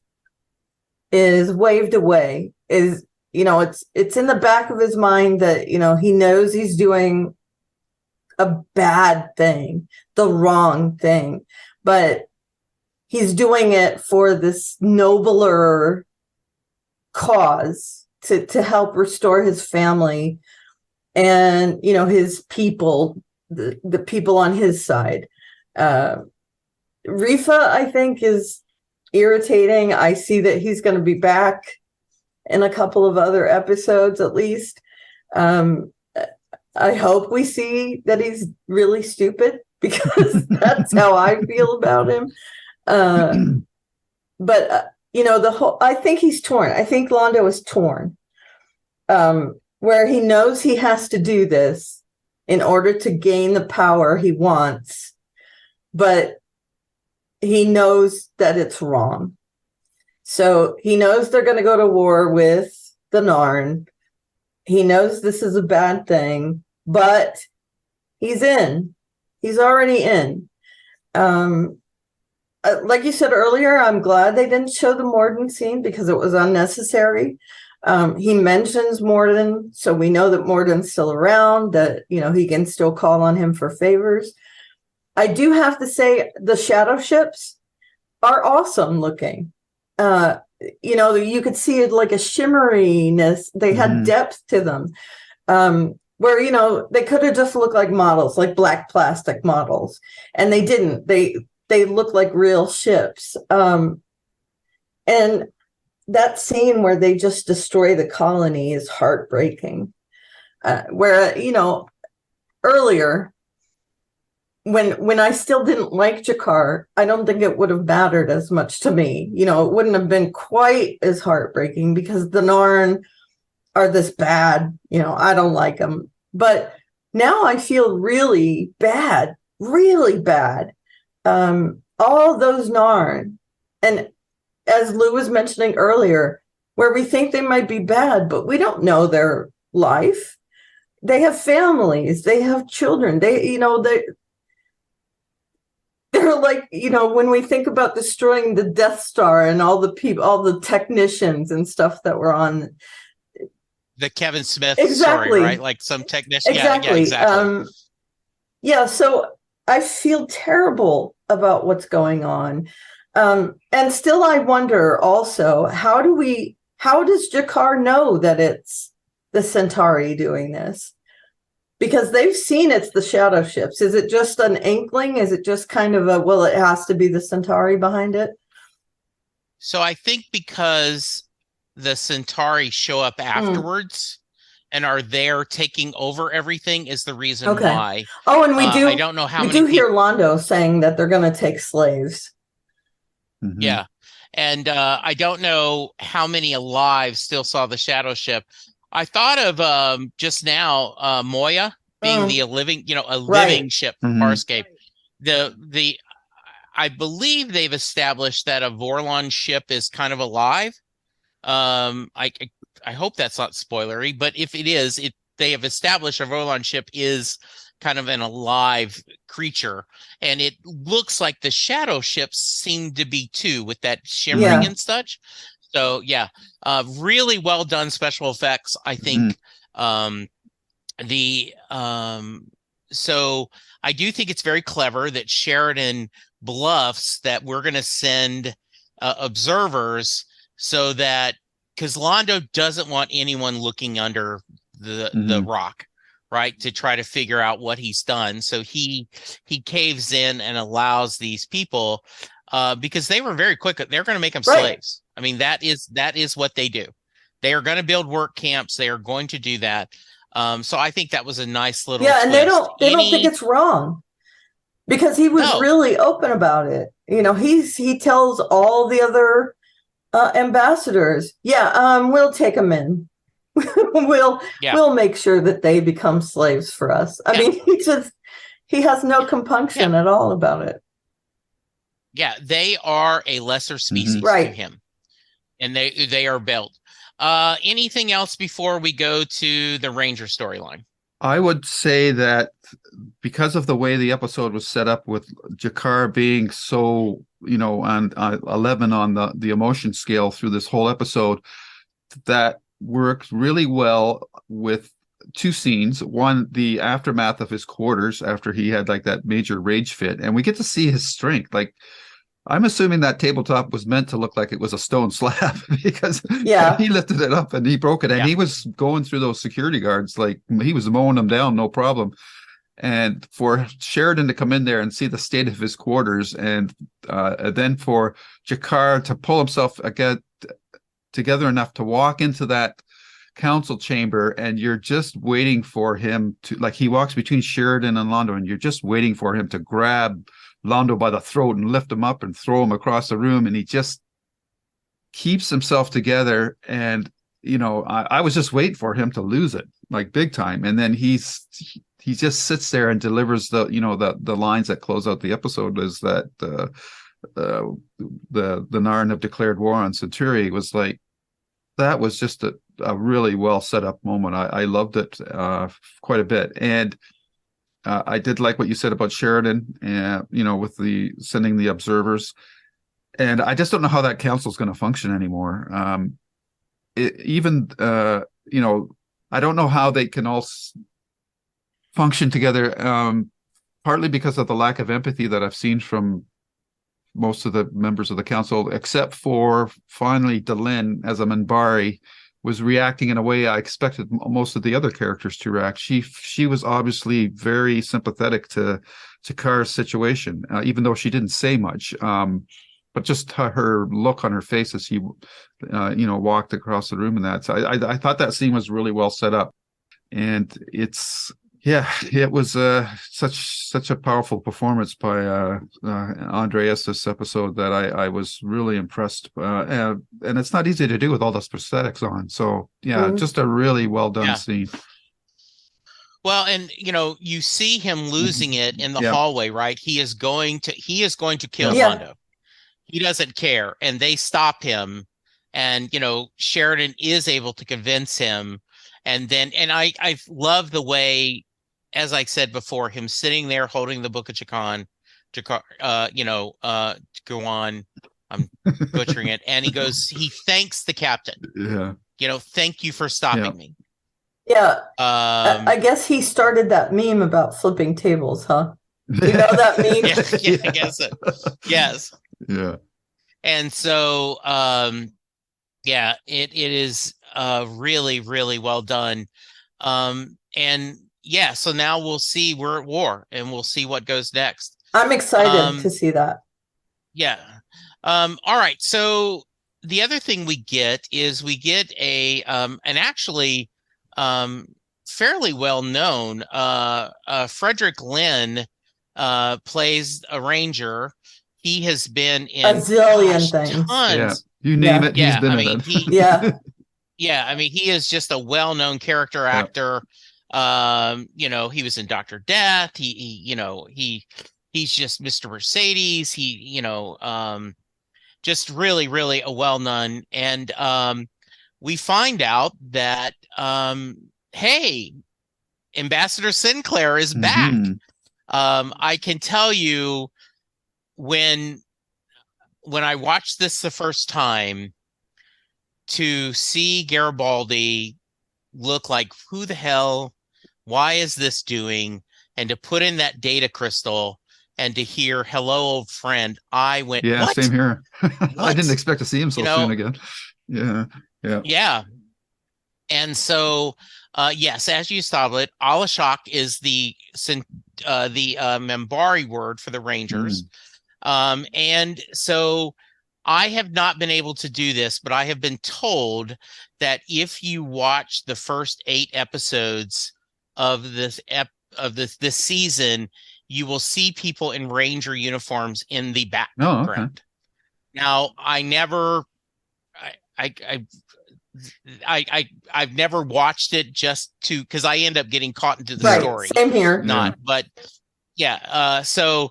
is waved away. It's in the back of his mind that, he knows he's doing a bad thing, the wrong thing. But he's doing it for this nobler cause to help restore his family and, his people, the people on his side. Rifa, I think, is irritating. I see that he's going to be back in a couple of other episodes, at least. I hope we see that he's really stupid because that's how I feel about him. But I think he's torn. I think Londo is torn, where he knows he has to do this in order to gain the power he wants, but he knows that it's wrong. So he knows they're going to go to war with the Narn. He knows this is a bad thing, but he's in. He's already in. Like you said earlier, I'm glad they didn't show the Morden scene because it was unnecessary. He mentions Morden, so we know that Morden's still around, that, he can still call on him for favors. I do have to say the shadow ships are awesome looking. You could see it like a shimmeriness. They had depth to them. Where, they could have just looked like models, like black plastic models. And they didn't. They look like real ships. And that scene where they just destroy the colony is heartbreaking. Where, earlier, when I still didn't like Jakar, I don't think it would have mattered as much to me. It wouldn't have been quite as heartbreaking because the Narn are this bad. I don't like them. But now I feel really bad. All those Narn, and as Lou was mentioning earlier, where we think they might be bad, but we don't know their life. They have families, they have children. They're like, when we think about destroying the Death Star and all the people, all the technicians and stuff that were on the Kevin Smith story, right? Like some technician. Exactly. Yeah, exactly. So I feel terrible about what's going on. And still I wonder also, how does Jakar know that it's the Centauri doing this? Because they've seen it's the shadow ships. Is it just an inkling? Is it just kind of it has to be the Centauri behind it? So I think because the Centauri show up afterwards and are there taking over everything is the reason why. Oh, and we do. I don't know how many. We do hear Londo saying that they're going to take slaves. Mm-hmm. Yeah, and I don't know how many alive still saw the shadow ship. I thought of just now Moya being a living, a Right. living ship from Mhm. Farscape. I believe they've established that a Vorlon ship is kind of alive. I hope that's not spoilery, but if it is, they have established a Vorlon ship is kind of an alive creature, and it looks like the shadow ships seem to be too, with that shimmering Yeah. and such. So yeah, really well done special effects. I think so I do think it's very clever that Sheridan bluffs that we're going to send observers, so that, because Londo doesn't want anyone looking under the rock, right, to try to figure out what he's done. So he caves in and allows these people, because they were very quick. They're going to make them slaves. I mean, that is what they do. They are going to build work camps. They are going to do that. So I think that was a nice little twist. And they don't think it's wrong, because he was really open about it. He tells all the other ambassadors, we'll take them in. we'll make sure that they become slaves for us. I mean, he has no compunction at all about it. Yeah, they are a lesser species to him, and they are built. Anything else before we go to the Ranger storyline? I would say that because of the way the episode was set up, with Jakar being so, on 11 on the emotion scale through this whole episode, that worked really well with two scenes. One, the aftermath of his quarters after he had like that major rage fit, and we get to see his strength. Like, I'm assuming that tabletop was meant to look like it was a stone slab, because he lifted it up and he broke it, and he was going through those security guards like he was mowing them down, no problem. And for Sheridan to come in there and see the state of his quarters, and then for Jakar to pull himself together enough to walk into that council chamber, and you're just waiting for him to, like, he walks between Sheridan and Londo, and you're just waiting for him to grab Londo by the throat and lift him up and throw him across the room, and he just keeps himself together. And I was just waiting for him to lose it, like, big time. And then he just sits there and delivers the lines that close out the episode, is that the Narn have declared war on Centauri. Was like, that was just a really well set up moment. I loved it quite a bit. And I did like what you said about Sheridan, with the sending the observers. And I just don't know how that council is going to function anymore. I don't know how they can all function together, partly because of the lack of empathy that I've seen from most of the members of the council, except for finally Delenn as a Minbari was reacting in a way I expected most of the other characters to react. She was obviously very sympathetic to Kar's situation, even though she didn't say much. But just her look on her face as he, walked across the room, and that. So I thought that scene was really well set up, and it was such a powerful performance by Andreas this episode that I was really impressed. And it's not easy to do with all those prosthetics on. So just a really well done scene. Well, and you see him losing it in the hallway, right? He is going to kill Londo. He doesn't care, and they stop him. And Sheridan is able to convince him, and I love the way, as I said before, him sitting there holding the Book of Jakar, go on. I'm butchering it, and he thanks the captain. Thank you for stopping me. I guess he started that meme about flipping tables, huh? That meme? I guess so. Yes. Yeah. And so, it is really, really well done. So now we'll see, we're at war, and we'll see what goes next. I'm excited to see that. Yeah. All right. So the other thing we get is an actually fairly well known Frederick Lynn plays a ranger. He has been in a zillion things. Tons. You name it, he's been in it. I mean, he is just a well-known character actor. He was in Dr. Death. He's just Mr. Mercedes. Just really, really a well-known. And we find out that, hey, Ambassador Sinclair is back. I can tell you when I watched this the first time, to see Garibaldi look like, who the hell, why is this doing? And to put in that data crystal and to hear, hello, old friend, I went, yeah, what? Same here. What? I didn't expect to see him so soon again. Yeah. And so, yes, as you saw it, Alashak is the Membari word for the Rangers. And so I have not been able to do this, but I have been told that if you watch the first 8 episodes of this season, you will see people in Ranger uniforms in the background. Oh, okay. Now, I've never watched it just because I end up getting caught into the story. Same here. But yeah. So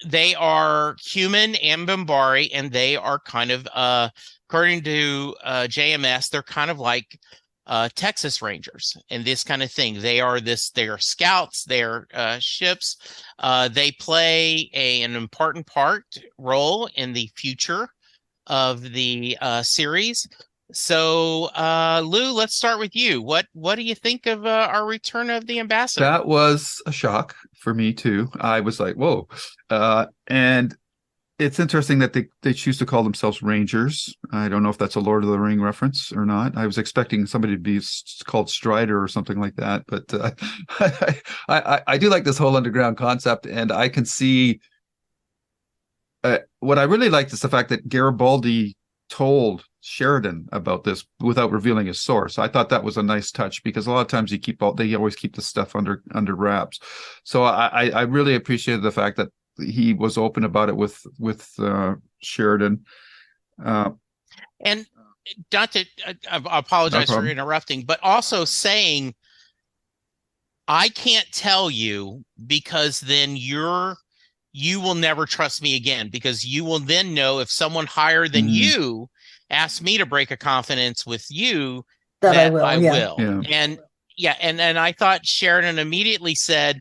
they are human and Bombari, and they are kind of, according to JMS, they're kind of like Texas Rangers and this kind of thing. They are scouts, they're ships. They play an important role in the future of the series. So, Lou, let's start with you. What do you think of our return of the Ambassador? That was a shock for me too. I was like, whoa. And it's interesting that they choose to call themselves Rangers. I don't know if that's a Lord of the Ring reference or not. I was expecting somebody to be called Strider or something like that. But I do like this whole underground concept, and I can see what I really liked is the fact that Garibaldi told Sheridan about this without revealing his source. I thought that was a nice touch, because a lot of times they always keep the stuff under wraps. So I really appreciated the fact that he was open about it with Sheridan. And not to, I apologize for interrupting, but also saying, I can't tell you, because then you will never trust me again, because you will then know if someone higher than you asks me to break a confidence with you, that I will. Yeah. And I thought Sheridan immediately said,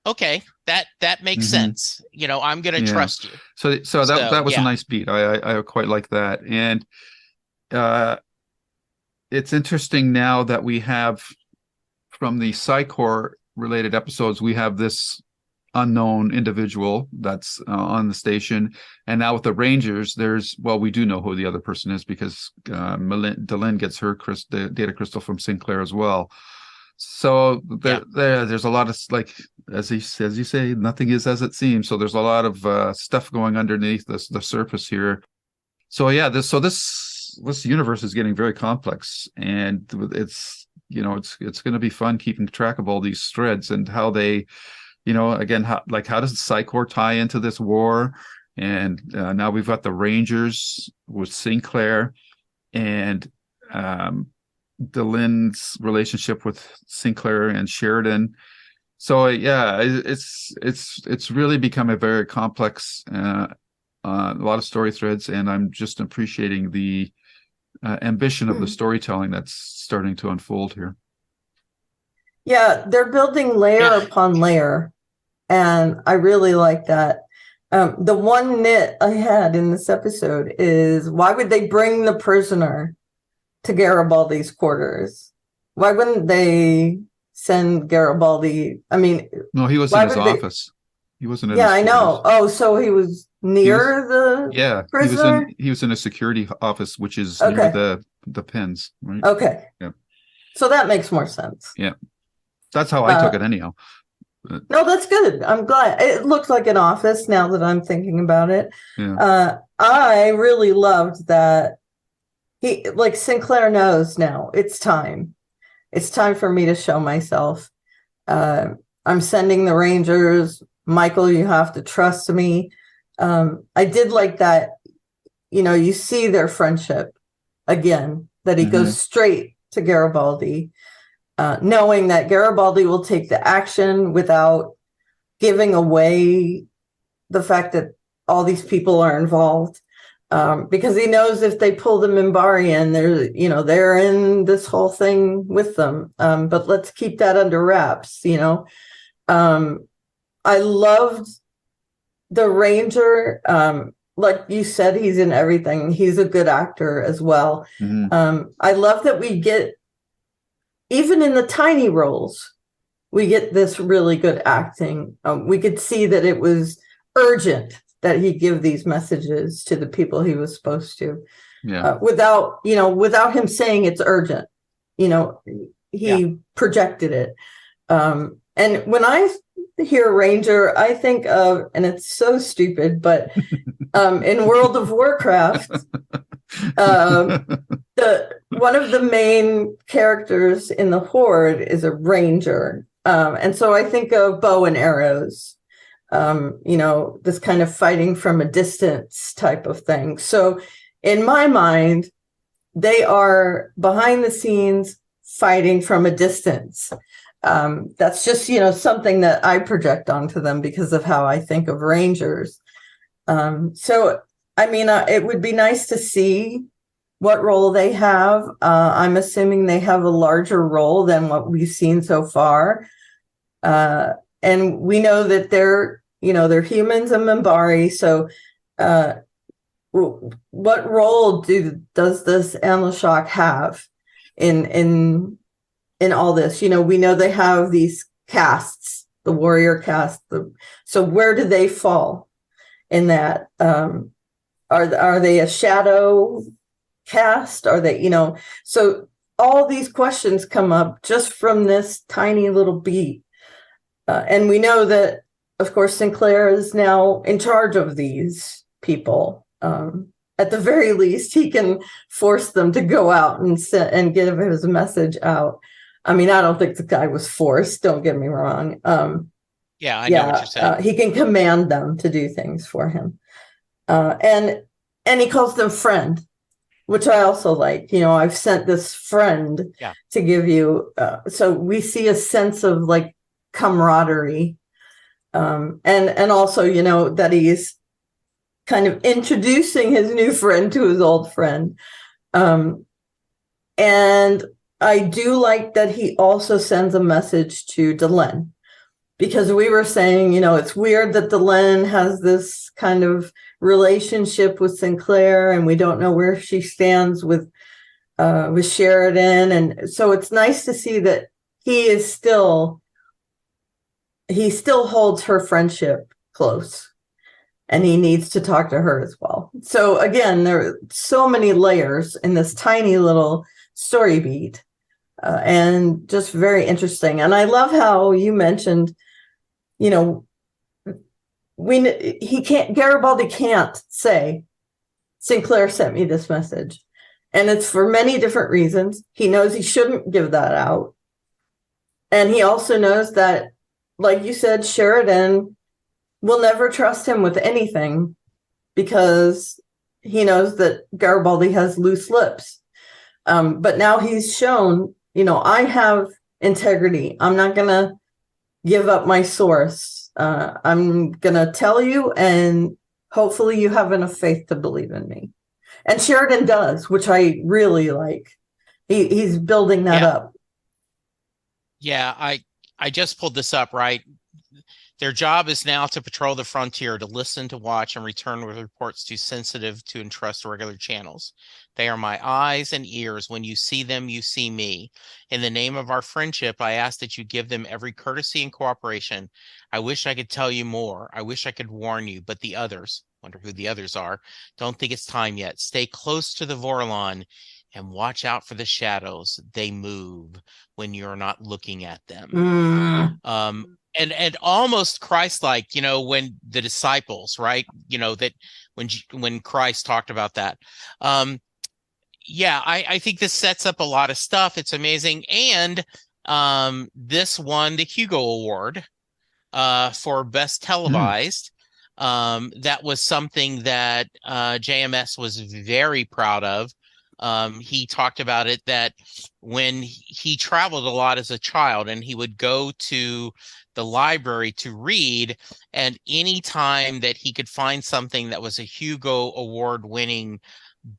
okay, that makes sense. I'm going to trust you. So that was a nice beat. I quite like that. And it's interesting now that we have, from the Psychor related episodes, we have this unknown individual that's on the station, and now with the Rangers, we do know who the other person is, because Delenn gets her the data crystal from Sinclair as well. So there's a lot of, like, as you say, nothing is as it seems. So there's a lot of stuff going underneath the surface here. So yeah, this universe is getting very complex, and it's going to be fun keeping track of all these threads and how they, again, how does Psychor tie into this war? And now we've got the Rangers with Sinclair, and Delenn's relationship with Sinclair and Sheridan. So yeah, it's really become a very complex, a lot of story threads, and I'm just appreciating the ambition of the storytelling that's starting to unfold here. Yeah, they're building layer upon layer, and I really like that. The one nit I had in this episode is, why would they bring the prisoner to Garibaldi's quarters? Why wouldn't they send Garibaldi? I mean, no, he was in his office. He wasn't in his I know. Oh, so he was near the prisoner? He was in a security office, which is near the pens, right? Okay. Yeah. So that makes more sense. Yeah. That's how I took it anyhow. No, that's good. I'm glad. It looked like an office now that I'm thinking about it. Yeah. I really loved that Sinclair knows now it's time. It's time for me to show myself. I'm sending the Rangers. Michael, you have to trust me. I did like that. You see their friendship again, that he goes straight to Garibaldi. knowing that Garibaldi will take the action without giving away the fact that all these people are involved, because he knows if they pull the Minbari in, they're in this whole thing with them. But let's keep that under wraps. I loved the Ranger. Like you said, he's in everything. He's a good actor as well. Mhm. I love that we get, even in the tiny roles, we get this really good acting. We could see that it was urgent that he give these messages to the people he was supposed to, Yeah. without him saying it's urgent. He projected it. And when I hear Ranger, I think of, and it's so stupid, but in World of Warcraft, one of the main characters in the Horde is a Ranger. And so I think of bow and arrows, this kind of fighting from a distance type of thing. So in my mind, they are behind the scenes fighting from a distance. That's just, something that I project onto them because of how I think of Rangers. So, it would be nice to see what role they have. I'm assuming they have a larger role than what we've seen so far. And we know that they're humans and Minbari. So, what role does this Amlashok have in all this? We know they have these castes, the warrior caste. So where do they fall in that? Are they a shadow caste? Are they, so all these questions come up just from this tiny little beat. And we know that, of course, Sinclair is now in charge of these people. At the very least, he can force them to go out and give his message out. I don't think the guy was forced. Don't get me wrong. I know what you're saying. He can command them to do things for him. And he calls them friend, which I also like. I've sent this friend to give you. So we see a sense of like camaraderie. And also, that he's kind of introducing his new friend to his old friend. And I do like that he also sends a message to Delenn, because we were saying, it's weird that Delenn has this kind of relationship with Sinclair, and we don't know where she stands with Sheridan. And so it's nice to see that he still holds her friendship close, and he needs to talk to her as well. So again, there are so many layers in this tiny little story beat, and just very interesting. And I love how you mentioned, Garibaldi can't say Sinclair sent me this message, and it's for many different reasons. He knows he shouldn't give that out, and he also knows that, like you said, Sheridan will never trust him with anything, because he knows that Garibaldi has loose lips. But now he's shown, I have integrity. I'm not going to give up my source. I'm going to tell you, and hopefully you have enough faith to believe in me. And Sheridan does, which I really like. He's building that up. Yeah, I just pulled this up, right? Their job is now to patrol the frontier, to listen, to watch, and return with reports too sensitive to entrust regular channels. They are my eyes and ears. When you see them, you see me. In the name of our friendship, I ask that you give them every courtesy and cooperation. I wish I could tell you more. I wish I could warn you, but the others, wonder who the others are, don't think it's time yet. Stay close to the Vorlon and watch out for the shadows. They move when you're not looking at them. And almost Christ-like, when the disciples, right? That when Christ talked about that. I think this sets up a lot of stuff. It's amazing. And this won the Hugo Award for Best Televised. That was something that JMS was very proud of. He talked about it that when he traveled a lot as a child and he would go to the library to read, and any time that he could find something that was a Hugo Award winning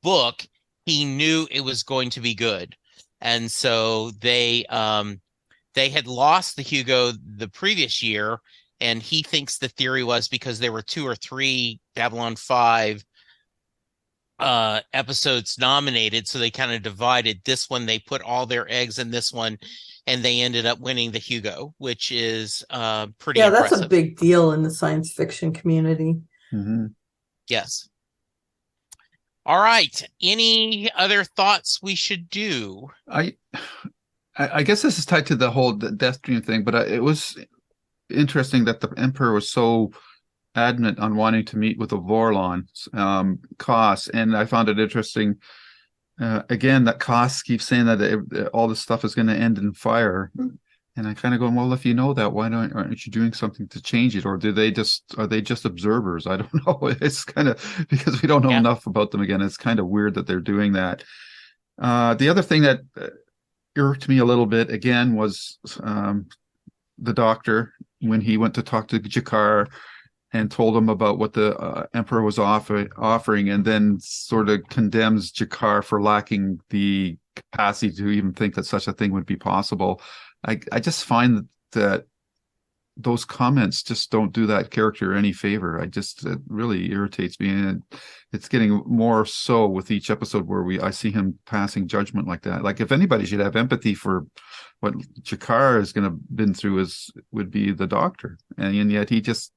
book, he knew it was going to be good. And so they had lost the Hugo the previous year, and he thinks the theory was because there were 2 or 3 Babylon 5 episodes nominated, so they kind of divided this one. They put all their eggs in this one, and they ended up winning the Hugo, which is pretty impressive. That's a big deal in the science fiction community. Mm-hmm. Yes. All right. Any other thoughts we should do? I guess this is tied to the whole Death Dream thing, but it was interesting that the Emperor was so adamant on wanting to meet with the Vorlon, Koss, and I found it interesting. Again, that Koss keeps saying that all this stuff is going to end in fire, and I kind of going, well, if you know that, why aren't you doing something to change it, or are they just observers? I don't know. It's kind of, because we don't know enough about them. Again, it's kind of weird that they're doing that. The other thing that irked me a little bit again was the Doctor, when he went to talk to G'Kar and told him about what the Emperor was offering, and then sort of condemns G'Kar for lacking the capacity to even think that such a thing would be possible. I just find that those comments just don't do that character any favor. It really irritates me, and it's getting more so with each episode where I see him passing judgment like that. Like, if anybody should have empathy for what G'Kar is going to been through, would be the Doctor, and yet he just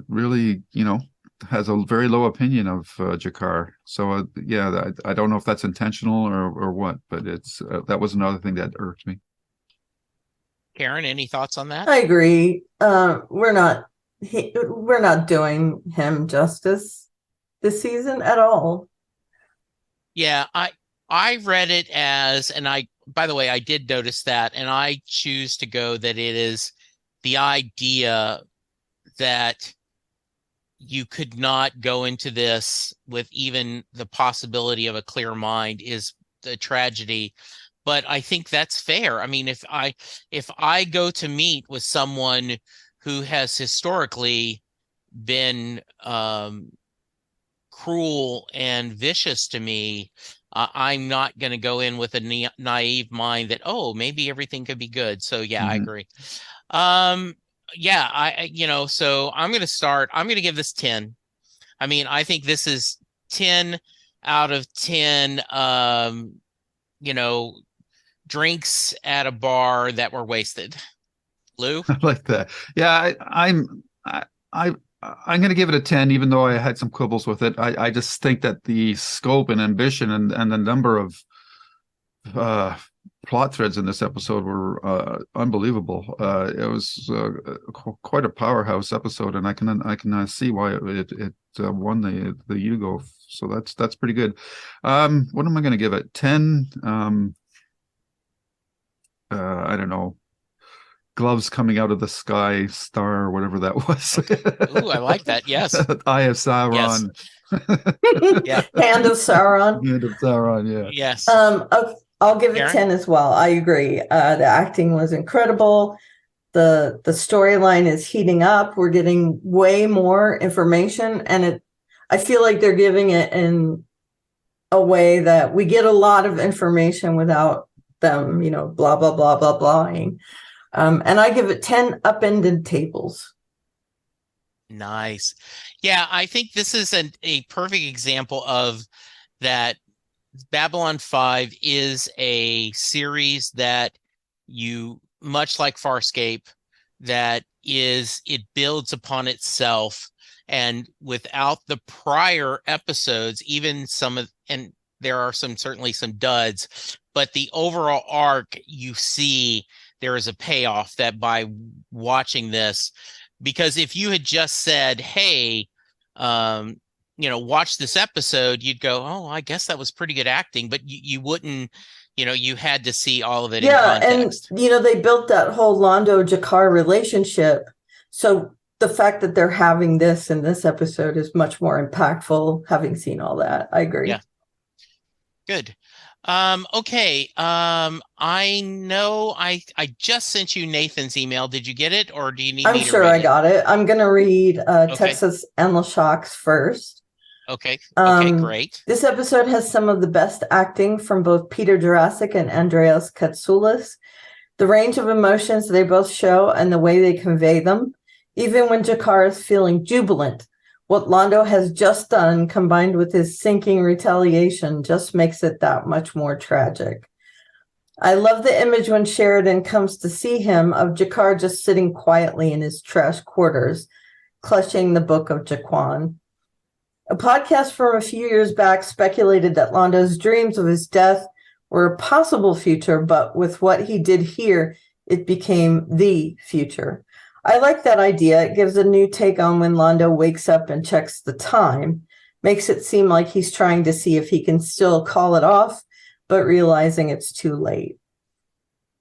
really, has a very low opinion of G'Kar. So I don't know if that's intentional or what, but it's that was another thing that irked me. Karen, any thoughts on that? I agree. We're not doing him justice this season at all. Yeah, I read it as, and by the way, I did notice that, and I choose to go that it is the idea that you could not go into this with even the possibility of a clear mind is a tragedy. But I think that's fair. I mean, if I go to meet with someone who has historically been cruel and vicious to me, I'm not going to go in with a naive mind that, oh, maybe everything could be good. So yeah, I agree. So I'm going to give this 10. I mean, I think this is 10 out of 10, drinks at a bar that were wasted. Lou? I like that. Yeah, I'm going to give it a 10, even though I had some quibbles with it. I just think that the scope and ambition and the number of plot threads in this episode were unbelievable. It was quite a powerhouse episode, and I can see why it won the Hugo. So that's pretty good. What am I going to give it? 10. I don't know. Gloves coming out of the sky, star, or whatever that was. Ooh, I like that. Yes. Eye of Sauron. Yes. Hand of Sauron. Hand of Sauron. Yeah. Yes. I'll give it 10 as well. I agree. The acting was incredible. The storyline is heating up. We're getting way more information, and I feel like they're giving it in a way that we get a lot of information without them, blah blah blah blah blahing. And I give it 10 upended tables. Nice. Yeah, I think this is a perfect example of that. Babylon 5 is a series that much like Farscape, that it builds upon itself, and without the prior episodes, even and there are certainly some duds, but the overall arc, you see there is a payoff that by watching this, because if you had just said, hey, watch this episode, you'd go, oh, I guess that was pretty good acting, but you wouldn't, you had to see all of it in context. And, they built that whole Londo-G'Kar relationship. So the fact that they're having this in this episode is much more impactful, having seen all that. I agree. Yeah. Good. Okay. I know I just sent you Nathan's email. Did you get it, or do you need I'm me to sure read I it? got it. I'm going to read Okay. Texas and LaShocks first. Okay. Okay, great. This episode has some of the best acting from both Peter Jurassic and Andreas Katsoulis. The range of emotions they both show and the way they convey them, even when Jakar is feeling jubilant. What Londo has just done, combined with his sinking retaliation, just makes it that much more tragic. I love the image when Sheridan comes to see him of Jakar just sitting quietly in his trash quarters, clutching the book of Jaquan. A podcast from a few years back speculated that Londo's dreams of his death were a possible future, but with what he did here, it became the future. I like that idea. It gives a new take on when Londo wakes up and checks the time, makes it seem like he's trying to see if he can still call it off, but realizing it's too late.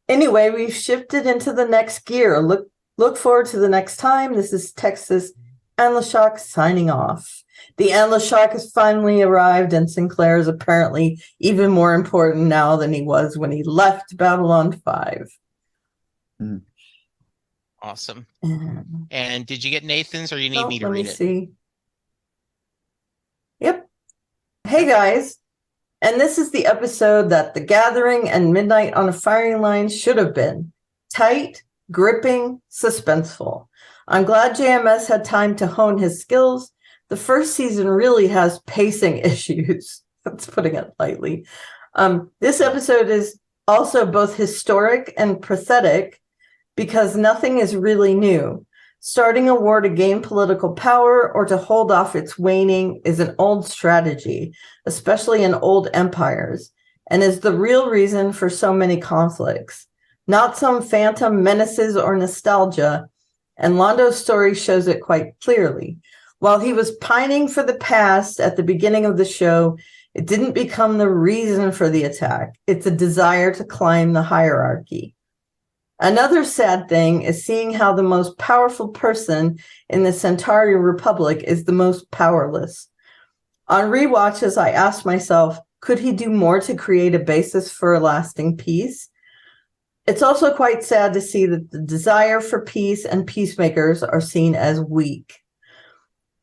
Anyway, we've shifted into the next gear. Look forward to the next time. This is Texas and LaShock signing off. The Endless Shark has finally arrived, and Sinclair is apparently even more important now than he was when he left Babylon 5. Awesome. And did you get Nathan's, or you need me to Let read me it? see. Yep. Hey, guys. And this is the episode that The Gathering and Midnight on a Firing Line should have been. Tight, gripping, suspenseful. I'm glad JMS had time to hone his skills. The first season really has pacing issues. That's putting it lightly. This episode is also both historic and pathetic because nothing is really new. Starting a war to gain political power or to hold off its waning is an old strategy, especially in old empires, and is the real reason for so many conflicts. Not some phantom menaces or nostalgia, and Londo's story shows it quite clearly. While he was pining for the past at the beginning of the show, it didn't become the reason for the attack. It's a desire to climb the hierarchy. Another sad thing is seeing how the most powerful person in the Centauri Republic is the most powerless. On rewatches, I asked myself, could he do more to create a basis for a lasting peace? It's also quite sad to see that the desire for peace and peacemakers are seen as weak.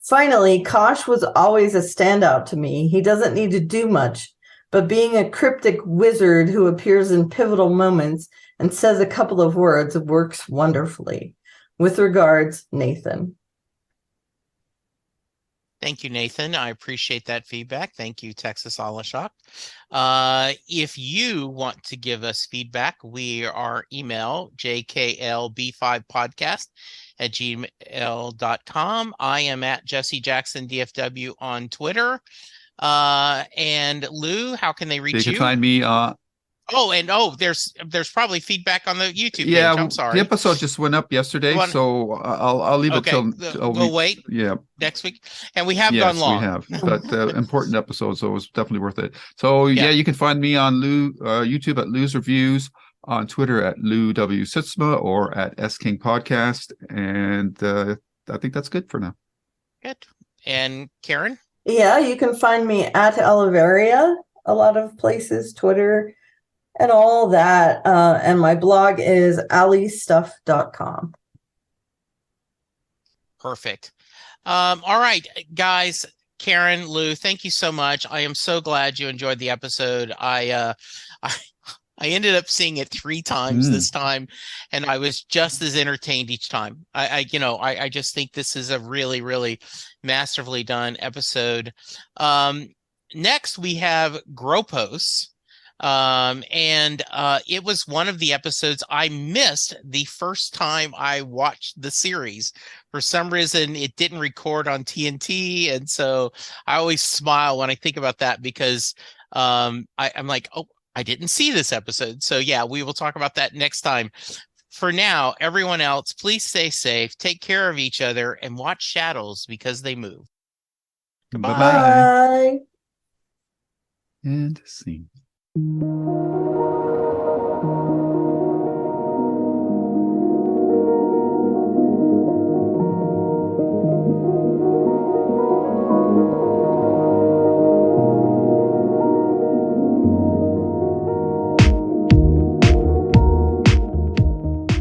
Finally, Kosh was always a standout to me. He doesn't need to do much, but being a cryptic wizard who appears in pivotal moments and says a couple of words works wonderfully. With regards, Nathan. Thank you, Nathan. I appreciate that feedback. Thank you, Texas Alashok. If you want to give us feedback, we are email jklb5podcast@gmail.com. I am at Jesse Jackson DFW on Twitter. And Lou, how can they reach you? They can find me there's probably feedback on the YouTube page. yeah, I'm sorry. the episode just went up yesterday, so I'll leave it till we'll wait. Yeah, next week. And we have gone long. Yes, we have, but important episode, so it was definitely worth it. So yeah, you can find me on YouTube at Lou's Reviews, on Twitter at Lou W Sitzma, or at S King Podcast, and I think that's good for now. Good. And Karen? Yeah, you can find me at Oliveria, a lot of places, Twitter, and all that. And my blog is alistuff.com. Perfect. All right, guys. Karen, Lou, thank you so much. I am so glad you enjoyed the episode. I ended up seeing it 3 times this time, and I was just as entertained each time. I just think this is a really, really masterfully done episode. Next, we have Gropos. And it was one of the episodes I missed the first time I watched the series. For some reason, it didn't record on TNT, and so I always smile when I think about that because I'm like, oh, I didn't see this episode. So yeah, we will talk about that next time. For now, everyone else, please stay safe, take care of each other, and watch shadows because they move. Goodbye. Bye. And scene.